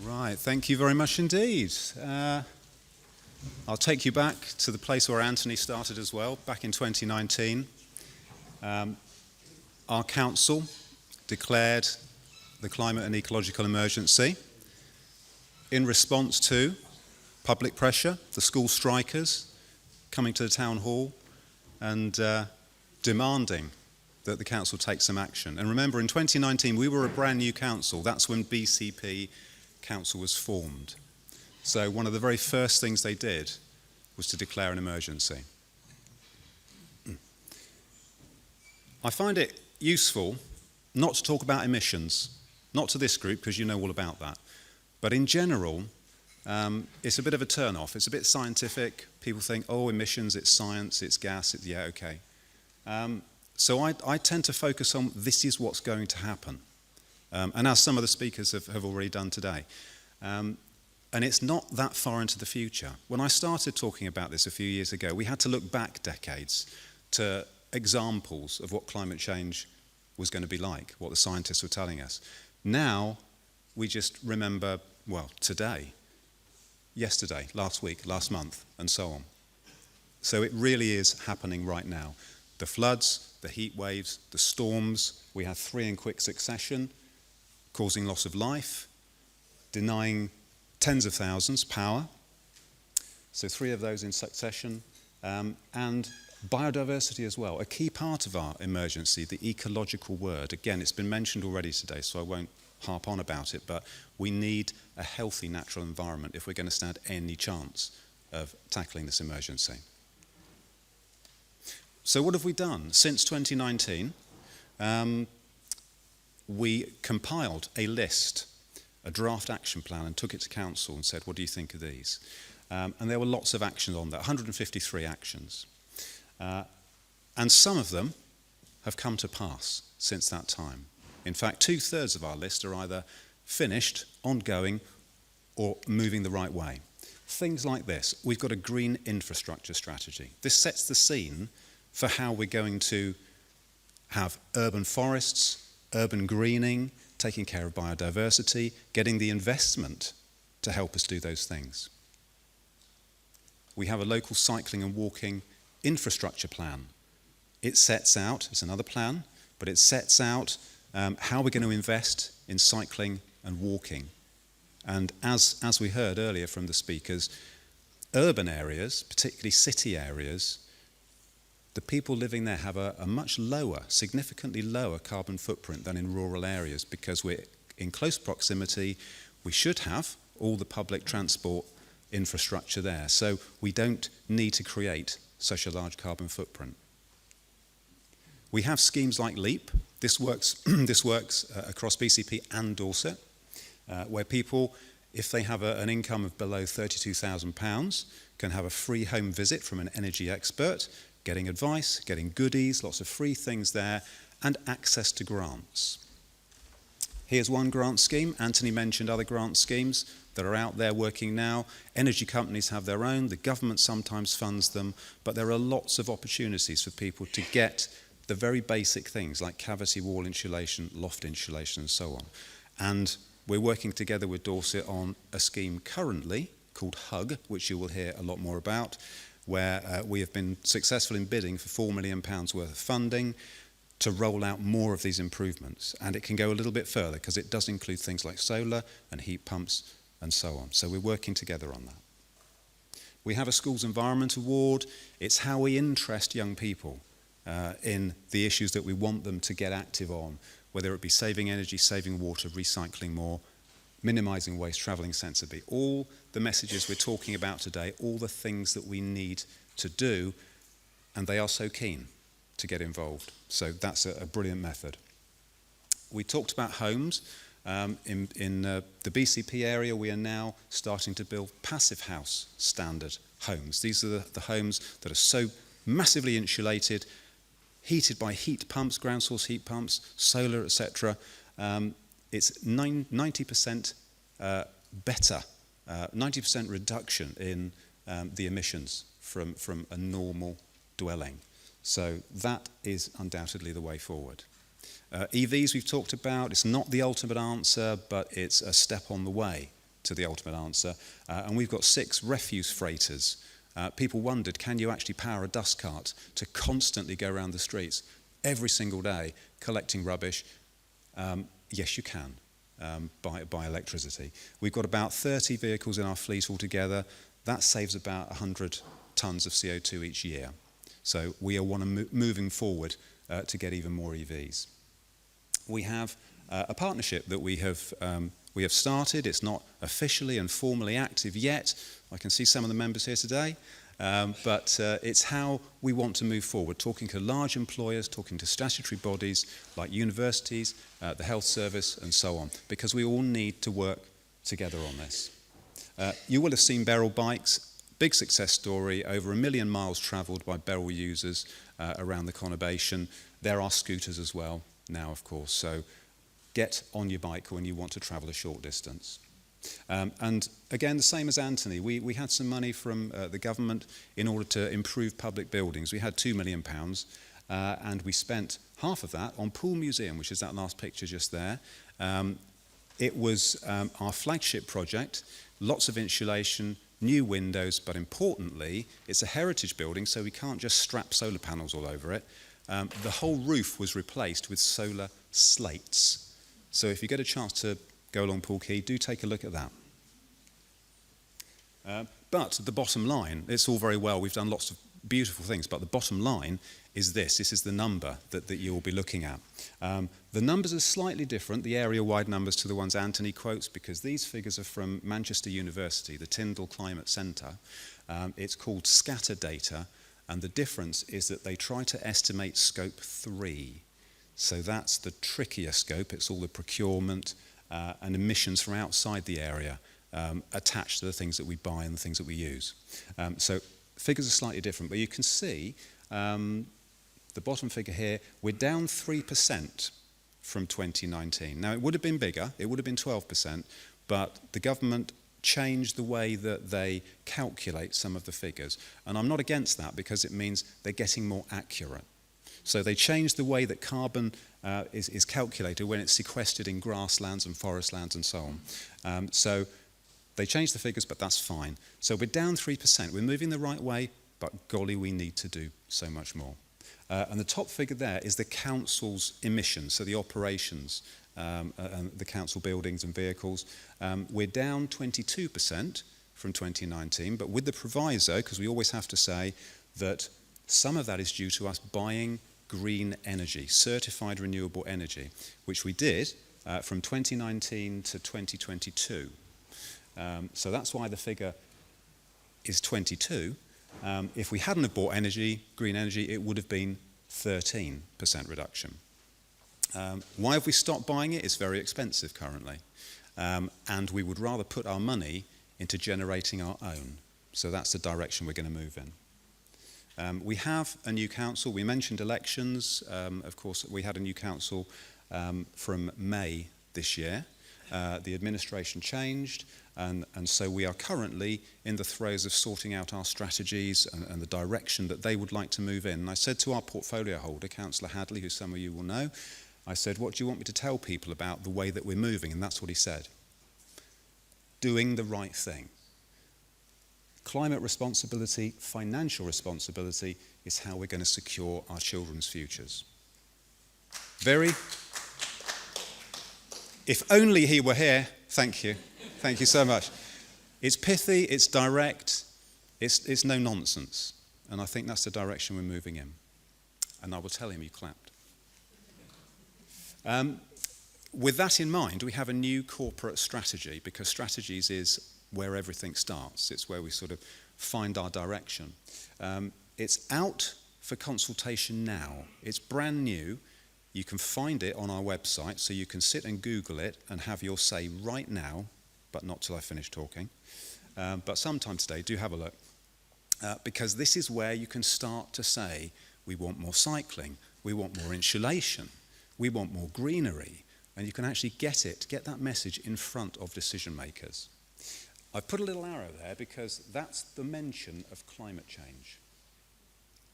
Right, thank you very much indeed. I'll take you back to the place where Anthony started as well, back in 2019. Our council declared the climate and ecological emergency in response to public pressure, the school strikers coming to the town hall and demanding that the council take some action. And remember, in 2019, we were a brand new council. That's when BCP Council was formed. So one of the very first things they did was to declare an emergency. I find it useful not to talk about emissions, not to this group because you know all about that, but in general, it's a bit of a turn-off. It's a bit scientific. People think, oh, emissions, it's science, it's gas, yeah, okay. So I tend to focus on this is what's going to happen, and as some of the speakers have already done today. And it's not that far into the future. When I started talking about this a few years ago, we had to look back decades to examples of what climate change was going to be like, what the scientists were telling us. Now, we just remember, well, today, yesterday, last week, last month, and so on. So it really is happening right now. The floods, the heat waves, the storms, we had 3 in quick succession, causing loss of life, denying tens of thousands power, so 3 of those in succession, and biodiversity as well, a key part of our emergency, the ecological word. Again, it's been mentioned already today, so I won't harp on about it, but we need a healthy natural environment if we're going to stand any chance of tackling this emergency. So what have we done? Since 2019, we compiled a list, a draft action plan, and took it to council and said, what do you think of these? And there were lots of actions on that, 153 actions. And some of them have come to pass since that time. In fact, 2/3 of our list are either finished, ongoing, or moving the right way. Things like this. We've got a green infrastructure strategy. This sets the scene for how we're going to have urban forests, urban greening, taking care of biodiversity, getting the investment to help us do those things. We have a local cycling and walking infrastructure plan. It sets out, it's another plan, but it sets out how we're going to invest in cycling and walking. And as we heard earlier from the speakers, urban areas, particularly city areas, the people living there have a much lower, significantly lower carbon footprint than in rural areas because we're in close proximity. We should have all the public transport infrastructure there. So we don't need to create such a large carbon footprint. We have schemes like LEAP. This works, across BCP and Dorset, where people, if they have an income of below £32,000, can have a free home visit from an energy expert, getting advice, getting goodies, lots of free things there, and access to grants. Here's one grant scheme. Anthony mentioned other grant schemes that are out there working now. Energy companies have their own. The government sometimes funds them. But there are lots of opportunities for people to get the very basic things like cavity wall insulation, loft insulation, and so on. And we're working together with Dorset on a scheme currently called HUG, which you will hear a lot more about, where we have been successful in bidding for £4 million worth of funding to roll out more of these improvements. And it can go a little bit further because it does include things like solar and heat pumps and so on. So we're working together on that. We have a Schools Environment Award. It's how we interest young people in the issues that we want them to get active on, whether it be saving energy, saving water, recycling more, minimising waste, travelling sensibly. All the messages we're talking about today, all the things that we need to do, and they are so keen to get involved. So that's a brilliant method. We talked about homes. In the BCP area, we are now starting to build passive house standard homes. These are the homes that are so massively insulated, heated by heat pumps, ground source heat pumps, solar, etc. It's 90% better, 90% reduction in the emissions from a normal dwelling. So that is undoubtedly the way forward. EVs we've talked about. It's not the ultimate answer, but it's a step on the way to the ultimate answer. And we've got 6 refuse freighters. People wondered, can you actually power a dust cart to constantly go around the streets every single day collecting rubbish? Yes, you can, by electricity. We've got about 30 vehicles in our fleet altogether. That saves about 100 tonnes of CO2 each year. So we are moving forward to get even more EVs. We have a partnership that we have started. It's not officially and formally active yet. I can see some of the members here today. But it's how we want to move forward, talking to large employers, talking to statutory bodies like universities, the health service, and so on, because we all need to work together on this. You will have seen Beryl bikes. Big success story, over 1 million miles travelled by Beryl users around the conurbation. There are scooters as well now, of course, so get on your bike when you want to travel a short distance. And again, the same as Anthony, we had some money from the government in order to improve public buildings. We had £2 million, and we spent half of that on Poole Museum, which is that last picture just there. It was our flagship project, lots of insulation, new windows, but importantly, it's a heritage building, so we can't just strap solar panels all over it. The whole roof was replaced with solar slates. So if you get a chance to go along Poole Quay, do take a look at that. But the bottom line, it's all very well, we've done lots of beautiful things, but the bottom line is this. This is the number that you will be looking at. The numbers are slightly different, the area-wide numbers, to the ones Anthony quotes, because these figures are from Manchester University, the Tyndall Climate Centre. It's called scatter data, and the difference is that they try to estimate scope 3. So that's the trickier scope. It's all the procurement and emissions from outside the area attached to the things that we buy and the things that we use. So figures are slightly different, but you can see the bottom figure here, we're down 3% from 2019. Now, it would have been bigger, it would have been 12%, but the government changed the way that they calculate some of the figures. And I'm not against that because it means they're getting more accurate. So they changed the way that carbon is calculated when it's sequestered in grasslands and forestlands and so on. So they changed the figures, but that's fine. So we're down 3%. We're moving the right way, but golly, we need to do so much more. And the top figure there is the council's emissions, so the operations, and the council buildings and vehicles. We're down 22% from 2019, but with the proviso, because we always have to say that some of that is due to us buying green energy, certified renewable energy, which we did from 2019 to 2022. So that's why the figure is 22. If we hadn't have bought green energy, it would have been 13% reduction. Why have we stopped buying it? It's very expensive currently. And we would rather put our money into generating our own. So that's the direction we're going to move in. We have a new council. We mentioned elections. Of course, we had a new council from May this year. The administration changed, and so we are currently in the throes of sorting out our strategies and the direction that they would like to move in. And I said to our portfolio holder, Councillor Hadley, who some of you will know, I said, what do you want me to tell people about the way that we're moving? And that's what he said. Doing the right thing. Climate responsibility, financial responsibility is how we're going to secure our children's futures. If only he were here. Thank you. Thank you so much. It's pithy, it's direct, it's no nonsense. And I think that's the direction we're moving in. And I will tell him you clapped. With that in mind, we have a new corporate strategy, because strategies is where everything starts. It's where we sort of find our direction. It's out for consultation now. It's brand new. You can find it on our website, so you can sit and Google it and have your say right now, but not till I finish talking. But sometime today, do have a look. Because this is where you can start to say, we want more cycling, we want more insulation, we want more greenery, and you can actually get that message in front of decision makers. I've put a little arrow there because that's the mention of climate change.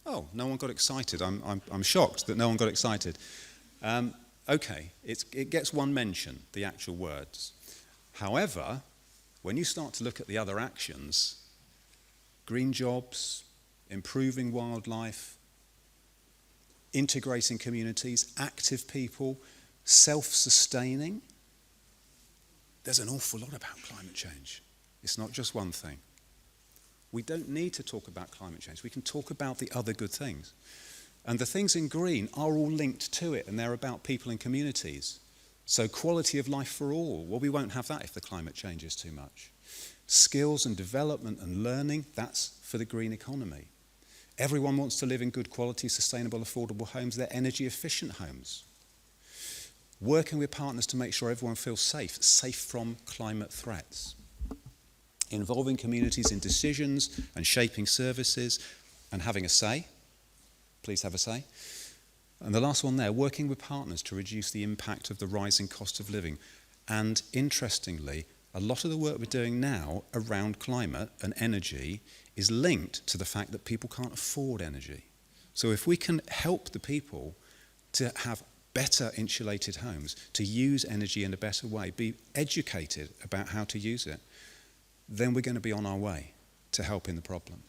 Oh, no one got excited. I'm shocked that no one got excited. Okay, it gets one mention, the actual words. However, when you start to look at the other actions, green jobs, improving wildlife, integrating communities, active people, self-sustaining, there's an awful lot about climate change. It's not just one thing. We don't need to talk about climate change. We can talk about the other good things. And the things in green are all linked to it, and they're about people and communities. So quality of life for all, well, we won't have that if the climate changes too much. Skills and development and learning, that's for the green economy. Everyone wants to live in good quality, sustainable, affordable homes. They're energy efficient homes. Working with partners to make sure everyone feels safe from climate threats. Involving communities in decisions and shaping services and having a say. Please have a say. And the last one there, working with partners to reduce the impact of the rising cost of living. And interestingly, a lot of the work we're doing now around climate and energy is linked to the fact that people can't afford energy. So if we can help the people to have better insulated homes, to use energy in a better way, be educated about how to use it, then we're going to be on our way to helping the problem.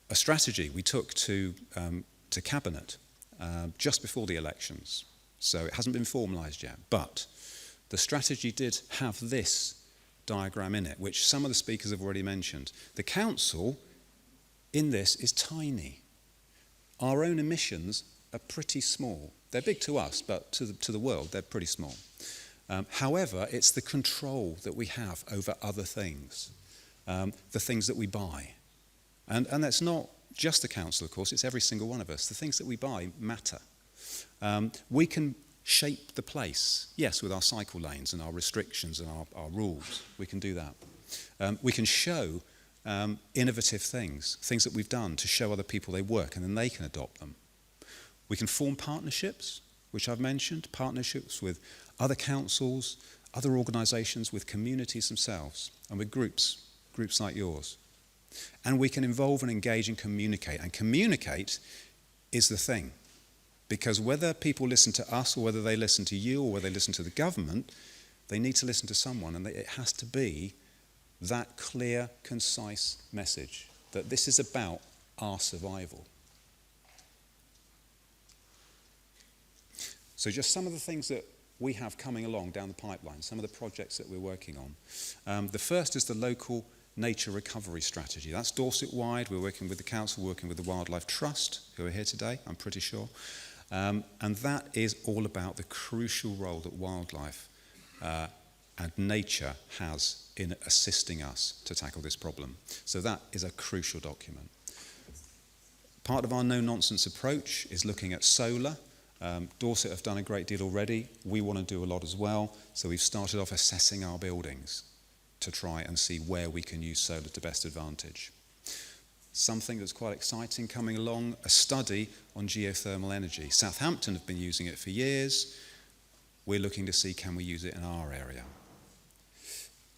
A strategy we took to Cabinet just before the elections, so it hasn't been formalised yet, but the strategy did have this diagram in it, which some of the speakers have already mentioned. The council in this is tiny. Our own emissions are pretty small. They're big to us, but to the world, they're pretty small. However, it's the control that we have over other things, the things that we buy. And that's not just the council, of course, it's every single one of us. The things that we buy matter. We can shape the place, yes, with our cycle lanes and our restrictions and our rules. We can do that. We can show innovative things that we've done to show other people they work, and then they can adopt them. We can form partnerships, which I've mentioned, partnerships with other councils, other organisations, with communities themselves, and with groups like yours. And we can involve and engage and communicate is the thing. Because whether people listen to us or whether they listen to you or whether they listen to the government, they need to listen to someone, and it has to be that clear, concise message that this is about our survival. So just some of the things that we have coming along down the pipeline, some of the projects that we're working on. The first is the local nature recovery strategy. That's Dorset-wide. We're working with the council, working with the Wildlife Trust, who are here today, I'm pretty sure. And that is all about the crucial role that wildlife and nature has in assisting us to tackle this problem. So that is a crucial document. Part of our no-nonsense approach is looking at solar. Dorset have done a great deal already. We want to do a lot as well. So we've started off assessing our buildings to try and see where we can use solar to best advantage. Something that's quite exciting coming along, a study on geothermal energy. Southampton have been using it for years. We're looking to see, can we use it in our area?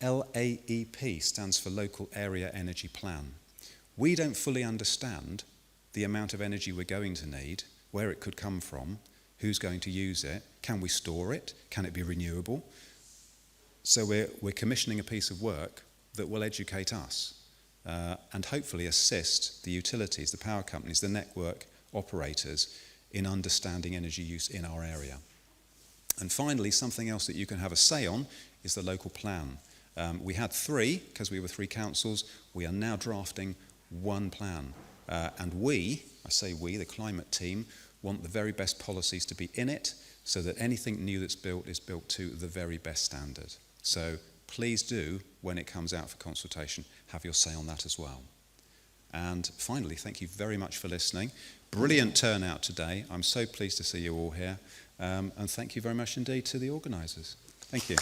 LAEP stands for Local Area Energy Plan. We don't fully understand the amount of energy we're going to need, where it could come from, who's going to use it, can we store it, can it be renewable? So we're commissioning a piece of work that will educate us and hopefully assist the utilities, the power companies, the network operators in understanding energy use in our area. And finally, something else that you can have a say on is the local plan. We had 3, because we were 3 councils. We are now drafting 1 plan. And we, I say we, the climate team, want the very best policies to be in it so that anything new that's built is built to the very best standard. So please do, when it comes out for consultation, have your say on that as well. And finally, thank you very much for listening. Brilliant turnout today. I'm so pleased to see you all here. And thank you very much indeed to the organisers. Thank you.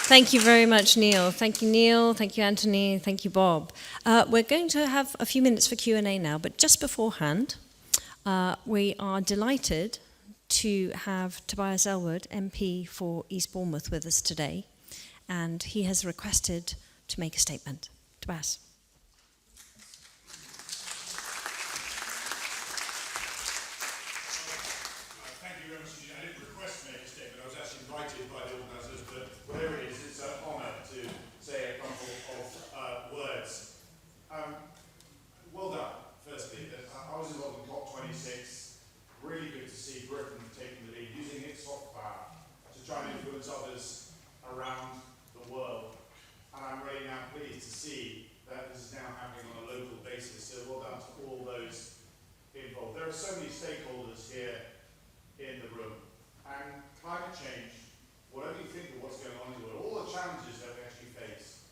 Thank you very much, Neil. Thank you, Neil. Thank you, Anthony. Thank you, Bob. We're going to have a few minutes for Q&A now, but just beforehand, we are delighted to have Tobias Ellwood MP for East Bournemouth with us today, and he has requested to make a statement. Tobias. So many stakeholders here in the room, and climate change, whatever you think of what's going on in the world, all the challenges that we actually face,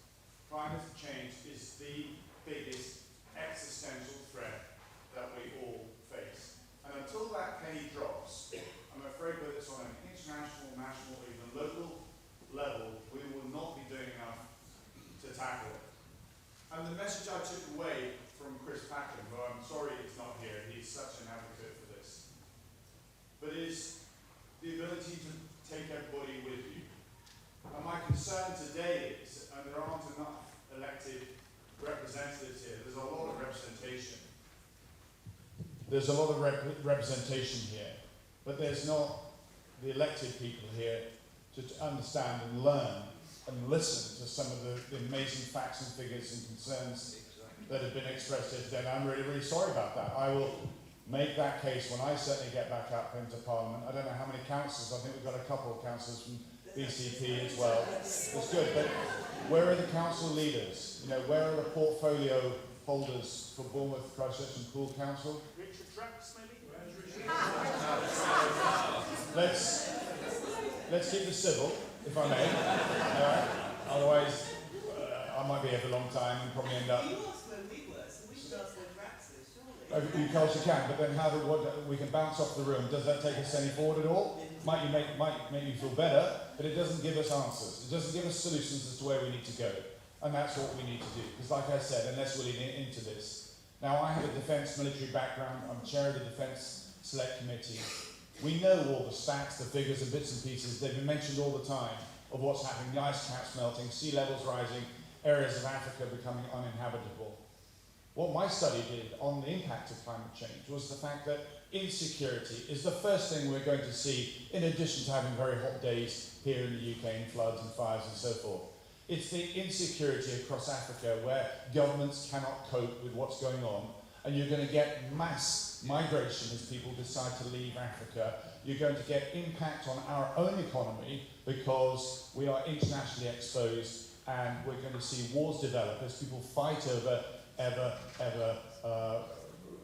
climate change is the biggest existential threat that we all face. And until that penny drops, I'm afraid whether it's on an international, national, or even local level, we will not be doing enough to tackle it. And the message I took away from Chris Packham, who I'm sorry he's not here, he's such an advocate for this, but is the ability to take everybody with you. And my concern today is, and there aren't enough elected representatives here, there's a lot of representation. There's a lot of representation here, but there's not the elected people here to understand and learn and listen to some of the amazing facts and figures and concerns that have been expressed here today, and I'm really, really sorry about that. I will make that case when I certainly get back up into Parliament. I don't know how many councillors, I think we've got a couple of councillors from BCP as well. It's good, but where are the council leaders? You know, where are the portfolio holders for Bournemouth, Christchurch and Poole Council? Richard Trax, maybe? Let's keep this civil, if I may. Otherwise, I might be here for a long time and probably end up. Because you can, but then we can bounce off the room. Does that take us any forward at all? Might make you feel better, but it doesn't give us answers. It doesn't give us solutions as to where we need to go. And that's what we need to do. Because like I said, unless we're into this. Now, I have a defence military background. I'm chair of the Defence Select Committee. We know all the stats, the figures and bits and pieces. They've been mentioned all the time of what's happening. The ice caps melting, sea levels rising, areas of Africa becoming uninhabitable. What my study did on the impact of climate change was the fact that insecurity is the first thing we're going to see, in addition to having very hot days here in the UK and floods and fires and so forth. It's the insecurity across Africa where governments cannot cope with what's going on, and you're going to get mass migration as people decide to leave Africa. You're going to get impact on our own economy because we are internationally exposed, and we're going to see wars develop as people fight over ever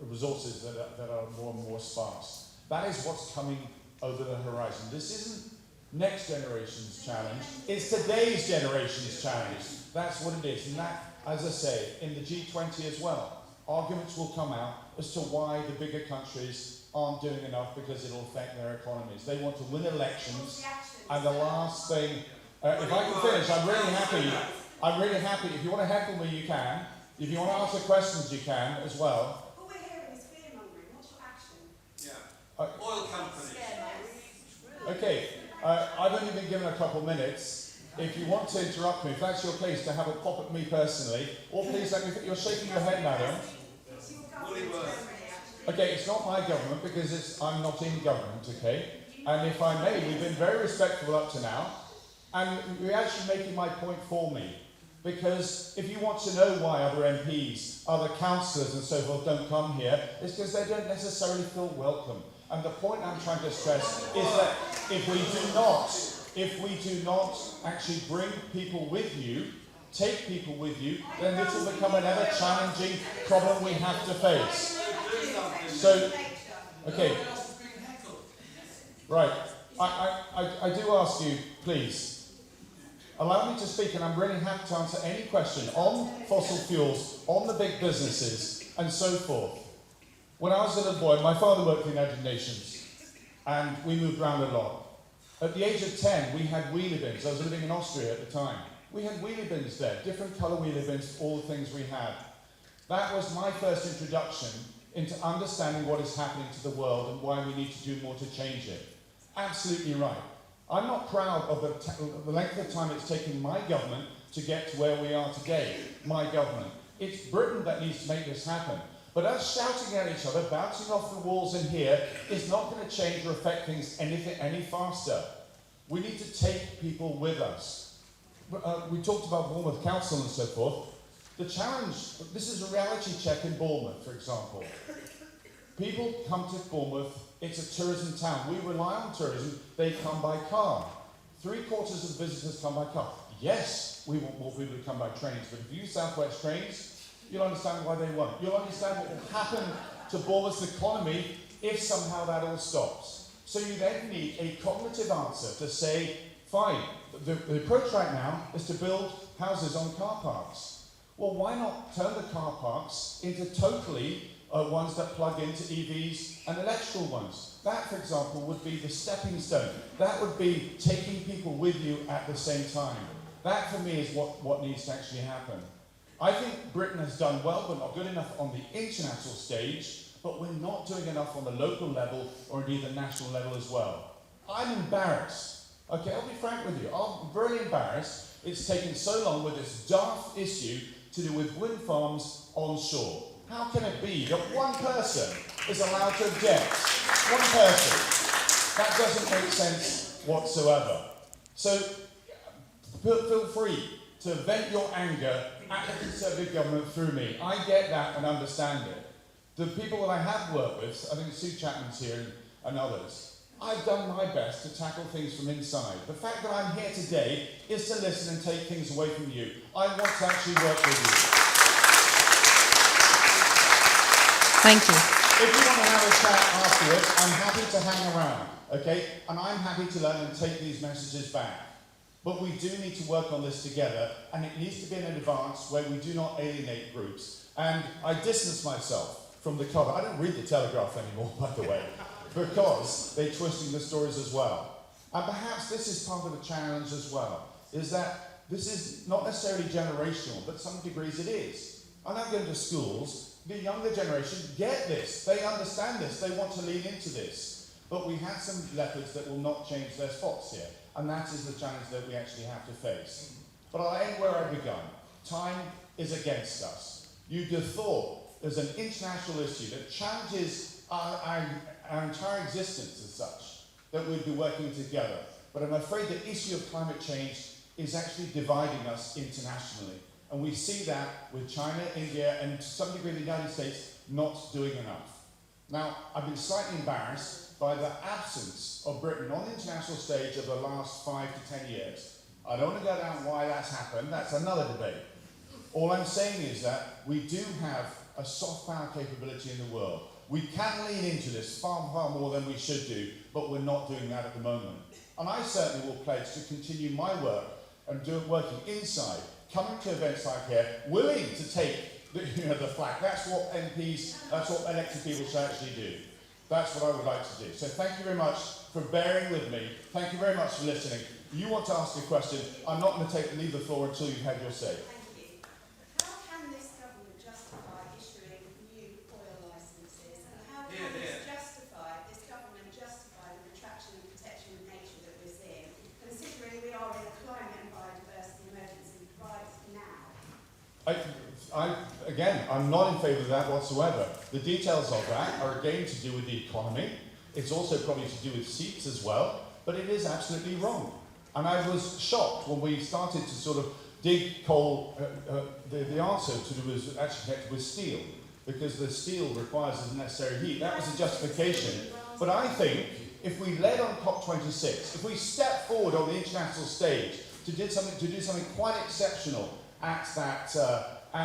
resources that are more and more sparse. That is what's coming over the horizon. This isn't next generation's challenge, it's today's generation's challenge. That's what it is. And that, as I say, in the G20 as well, arguments will come out as to why the bigger countries aren't doing enough because it'll affect their economies. They want to win elections, and the last thing, if I can finish, I'm really happy. If you want to heckle me, you can. If you want to answer questions, you can as well. What we're hearing is fear-mongering. What's your action? Yeah. Oil companies. Okay, I've only been given a couple minutes. If you want to interrupt me, if that's your case, to have a pop at me personally, or please let me, you're shaking your head, madam. Okay, it's not my government because I'm not in government, okay? And if I may, we've been very respectful up to now, and you're actually making my point for me. Because if you want to know why other MPs, other councillors and so forth don't come here, it's because they don't necessarily feel welcome. And the point I'm trying to stress is that if we do not actually bring people with you, take people with you, then this will become an ever challenging problem we have to face. So, okay. Right. I do ask you, please, allow me to speak, and I'm really happy to answer any question on fossil fuels, on the big businesses, and so forth. When I was a little boy, my father worked for the United Nations, and we moved around a lot. At the age of 10, we had wheelie bins. I was living in Austria at the time. We had wheelie bins there, different colour wheelie bins, all the things we had. That was my first introduction into understanding what is happening to the world and why we need to do more to change it. Absolutely right. I'm not proud of the length of time it's taken my government to get to where we are today, my government. It's Britain that needs to make this happen. But us shouting at each other, bouncing off the walls in here, is not going to change or affect things any faster. We need to take people with us. We talked about Bournemouth Council and so forth. The challenge, this is a reality check in Bournemouth, for example. People come to Bournemouth, it's a tourism town. We rely on tourism, they come by car. 3/4 of visitors come by car. Yes, we want more people to come by trains, but if you use South West trains, you'll understand why they won't. You'll understand what will happen to Bournemouth's economy if somehow that all stops. So you then need a cognitive answer to say, fine, the approach right now is to build houses on car parks. Well, why not turn the car parks into totally ones that plug into EVs and electrical ones? That, for example, would be the stepping stone. That would be taking people with you at the same time. That, for me, is what needs to actually happen. I think Britain has done well, but not good enough on the international stage, but we're not doing enough on the local level or indeed the national level as well. I'm embarrassed. Okay, I'll be frank with you. I'm very embarrassed. It's taken so long with this daft issue to do with wind farms onshore. How can it be that one person is allowed to object? One person. That doesn't make sense whatsoever. So feel free to vent your anger at the Conservative government through me. I get that and understand it. The people that I have worked with, I think Sue Chapman's here and others, I've done my best to tackle things from inside. The fact that I'm here today is to listen and take things away from you. I want to actually work with you. Thank you. If you want to have a chat afterwards, I'm happy to hang around, okay? And I'm happy to learn and take these messages back. But we do need to work on this together, and it needs to be in advance where we do not alienate groups. And I distance myself from the cover. I don't read the Telegraph anymore, by the way, because they're twisting the stories as well. And perhaps this is part of the challenge as well, is that this is not necessarily generational, but some degrees it is. I'm now going to schools. The younger generation get this. They understand this. They want to lean into this. But we have some leopards that will not change their spots here. And that is the challenge that we actually have to face. But I'll end where I've begun. Time is against us. You'd have thought there's an international issue that challenges our entire existence as such, that we'd be working together. But I'm afraid the issue of climate change is actually dividing us internationally. And we see that with China, India, and to some degree the United States not doing enough. Now, I've been slightly embarrassed by the absence of Britain on the international stage over the last 5 to 10 years. I don't want to go down why that's happened, that's another debate. All I'm saying is that we do have a soft power capability in the world. We can lean into this far, far more than we should do, but we're not doing that at the moment. And I certainly will pledge to continue my work and working inside, coming to events like here, willing to take the flak. That's what MPs, that's what elected people should actually do. That's what I would like to do. So thank you very much for bearing with me. Thank you very much for listening. You want to ask a question, I'm not going to leave the floor until you've had your say. Thank you. How can this government justify issuing new oil licences? And how can this government justify the retraction and protection of nature that we're seeing, considering we are in a climate and biodiversity emergency right now? I'm not in favour of that whatsoever. The details of that are again to do with the economy. It's also probably to do with seats as well, but it is absolutely wrong. And I was shocked when we started to sort of dig coal. The answer to it was actually connected with steel, because the steel requires the necessary heat. That was the justification. But I think if we led on COP26, if we step forward on the international stage to do something quite exceptional at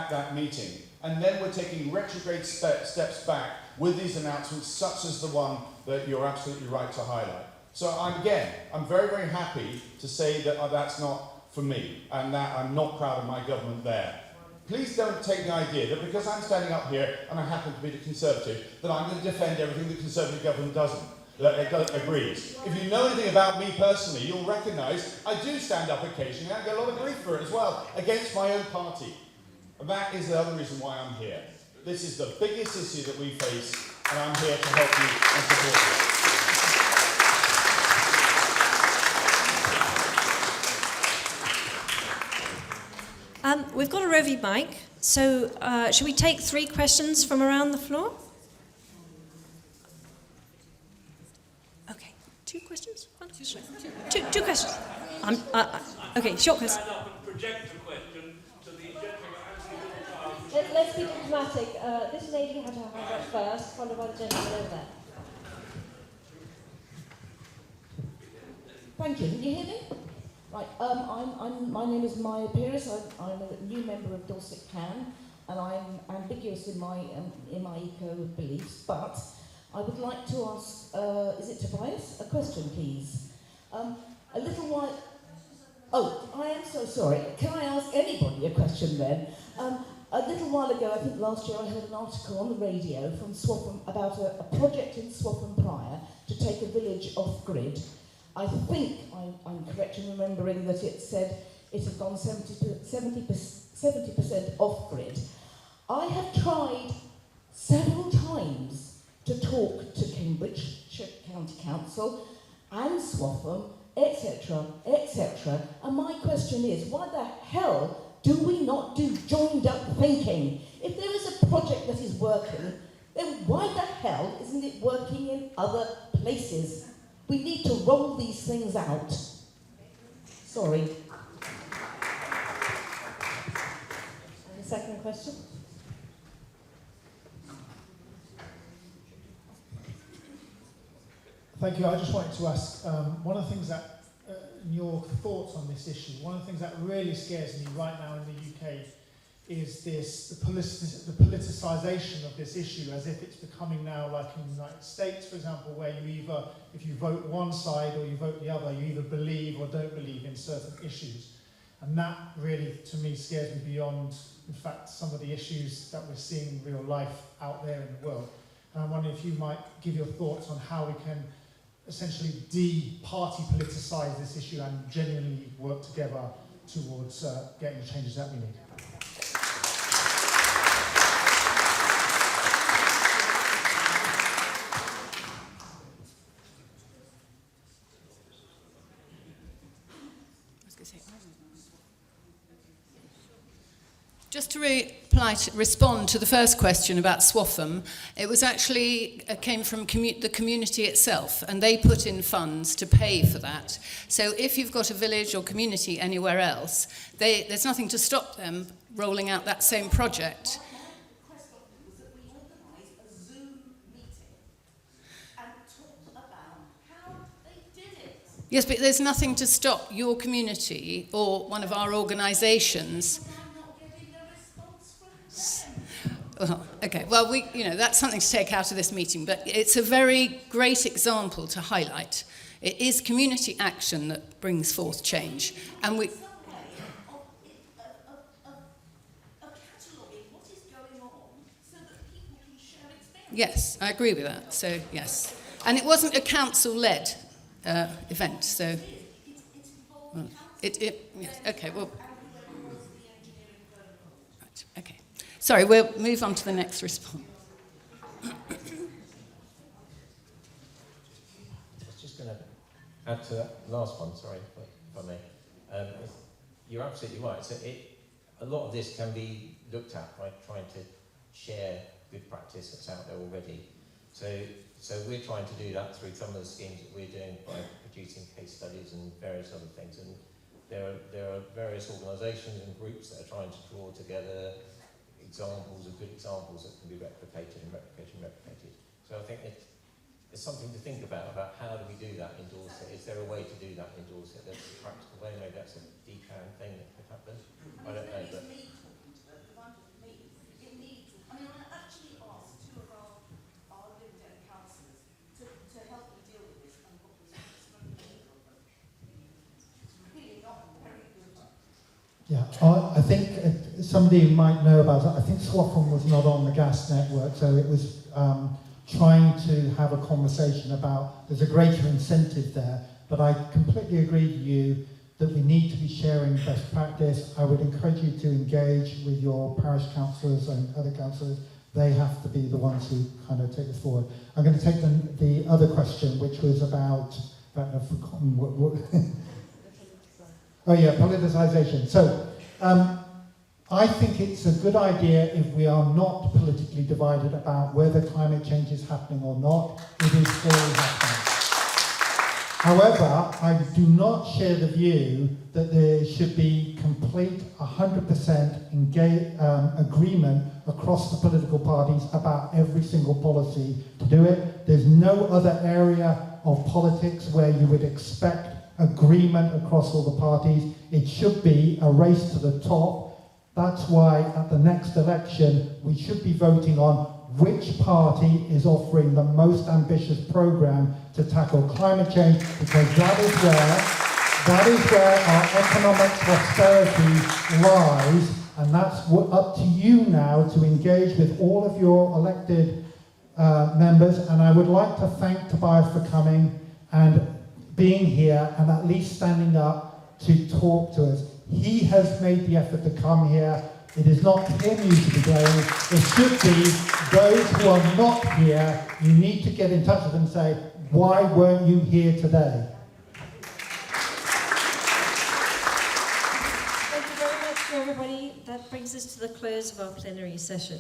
that meeting, and then we're taking retrograde steps back with these announcements, such as the one that you're absolutely right to highlight. So I'm very, very happy to say that that's not for me, and that I'm not proud of my government there. Please don't take the idea that because I'm standing up here and I happen to be the Conservative, that I'm going to defend everything the Conservative government agrees. If you know anything about me personally, you'll recognise I do stand up occasionally, and I get a lot of grief for it as well, against my own party. And that is the other reason why I'm here. This is the biggest issue that we face, and I'm here to help you and support you. We've got a roving mic, so should we take 3 questions from around the floor? Okay, 2 questions? Two questions. Okay, short question. Let's be diplomatic. This lady had her hand up first, followed by the gentleman over there. Thank you. Can you hear me? Right. My name is Maya Pires. I'm a new member of Dorset Council, and I'm ambiguous in my eco beliefs. But I would like to ask, is it Tobias? A question, please. A little while. Oh, I am so sorry. Can I ask anybody a question then? A little while ago, I think last year, I heard an article on the radio from Swaffham about a project in Swaffham Prior to take a village off-grid. I think I'm correct in remembering that it said it had gone 70% off-grid. I have tried several times to talk to Cambridgeshire County Council and Swaffham, etc., and my question is, why the hell do we not do joined-up thinking? If there is a project that is working, then why the hell isn't it working in other places? We need to roll these things out. Sorry. And the second question? Thank you. I just wanted to ask, one of the things that, your thoughts on this issue, one of the things that really scares me right now in the UK is the politicisation of this issue, as if it's becoming now like in the United States, for example, where you either, if you vote one side or you vote the other, you either believe or don't believe in certain issues. And that really, to me, scares me beyond, in fact, some of the issues that we're seeing in real life out there in the world. And I wonder if you might give your thoughts on how we can essentially de-party politicise this issue and genuinely work together towards getting the changes that we need. Just to respond to the first question about Swaffham, it was actually came from the community itself, and they put in funds to pay for that. So if you've got a village or community anywhere else, there's nothing to stop them rolling out that same project. Yes, but there's nothing to stop your community or one of our organisations. Well, okay. Well, that's something to take out of this meeting, but it's a very great example to highlight. It is community action that brings forth change, and we. Yes, I agree with that. So yes, and it wasn't a council-led event. So yes, okay. Well, right. Okay. Sorry, we'll move on to the next response. I was just going to add to that last one. Sorry, if I may. You're absolutely right. So a lot of this can be looked at by trying to share good practice that's out there already. So we're trying to do that through some of the schemes that we're doing by producing case studies and various other things. And there are various organisations and groups that are trying to draw together examples of good examples that can be replicated and replicated and replicated. So I think it's something to think about how do we do that in Dorset. Is there a way to do that in Dorset that's a practical way? Maybe that's a decan thing that could happen. I don't know, but Yeah, I think somebody might know about it. I think Swaffham was not on the gas network, so it was trying to have a conversation about there's a greater incentive there. But I completely agree with you that we need to be sharing best practice. I would encourage you to engage with your parish councillors and other councillors. They have to be the ones who kind of take this forward. I'm going to take the other question, which was about I've forgotten what oh yeah, politicisation. So I think it's a good idea if we are not politically divided about whether climate change is happening or not. It is all happening. However, I do not share the view that there should be complete 100% agreement across the political parties about every single policy to do it. There's no other area of politics where you would expect agreement across all the parties. It should be a race to the top. That's why at the next election we should be voting on which party is offering the most ambitious programme to tackle climate change, because that is where our economic prosperity lies, and that's up to you now to engage with all of your elected members. And I would like to thank Tobias for coming and being here and at least standing up to talk to us. He has made the effort to come here. It is not him you should be blaming. It should be those who are not here. You need to get in touch with them and say, why weren't you here today? Thank you very much to everybody. That brings us to the close of our plenary session.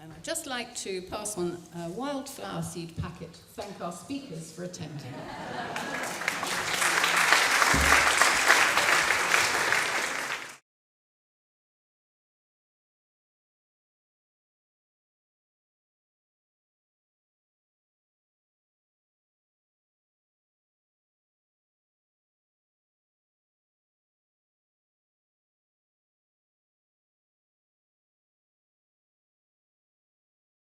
And I'd just like to pass on a wildflower seed packet to thank our speakers for attending.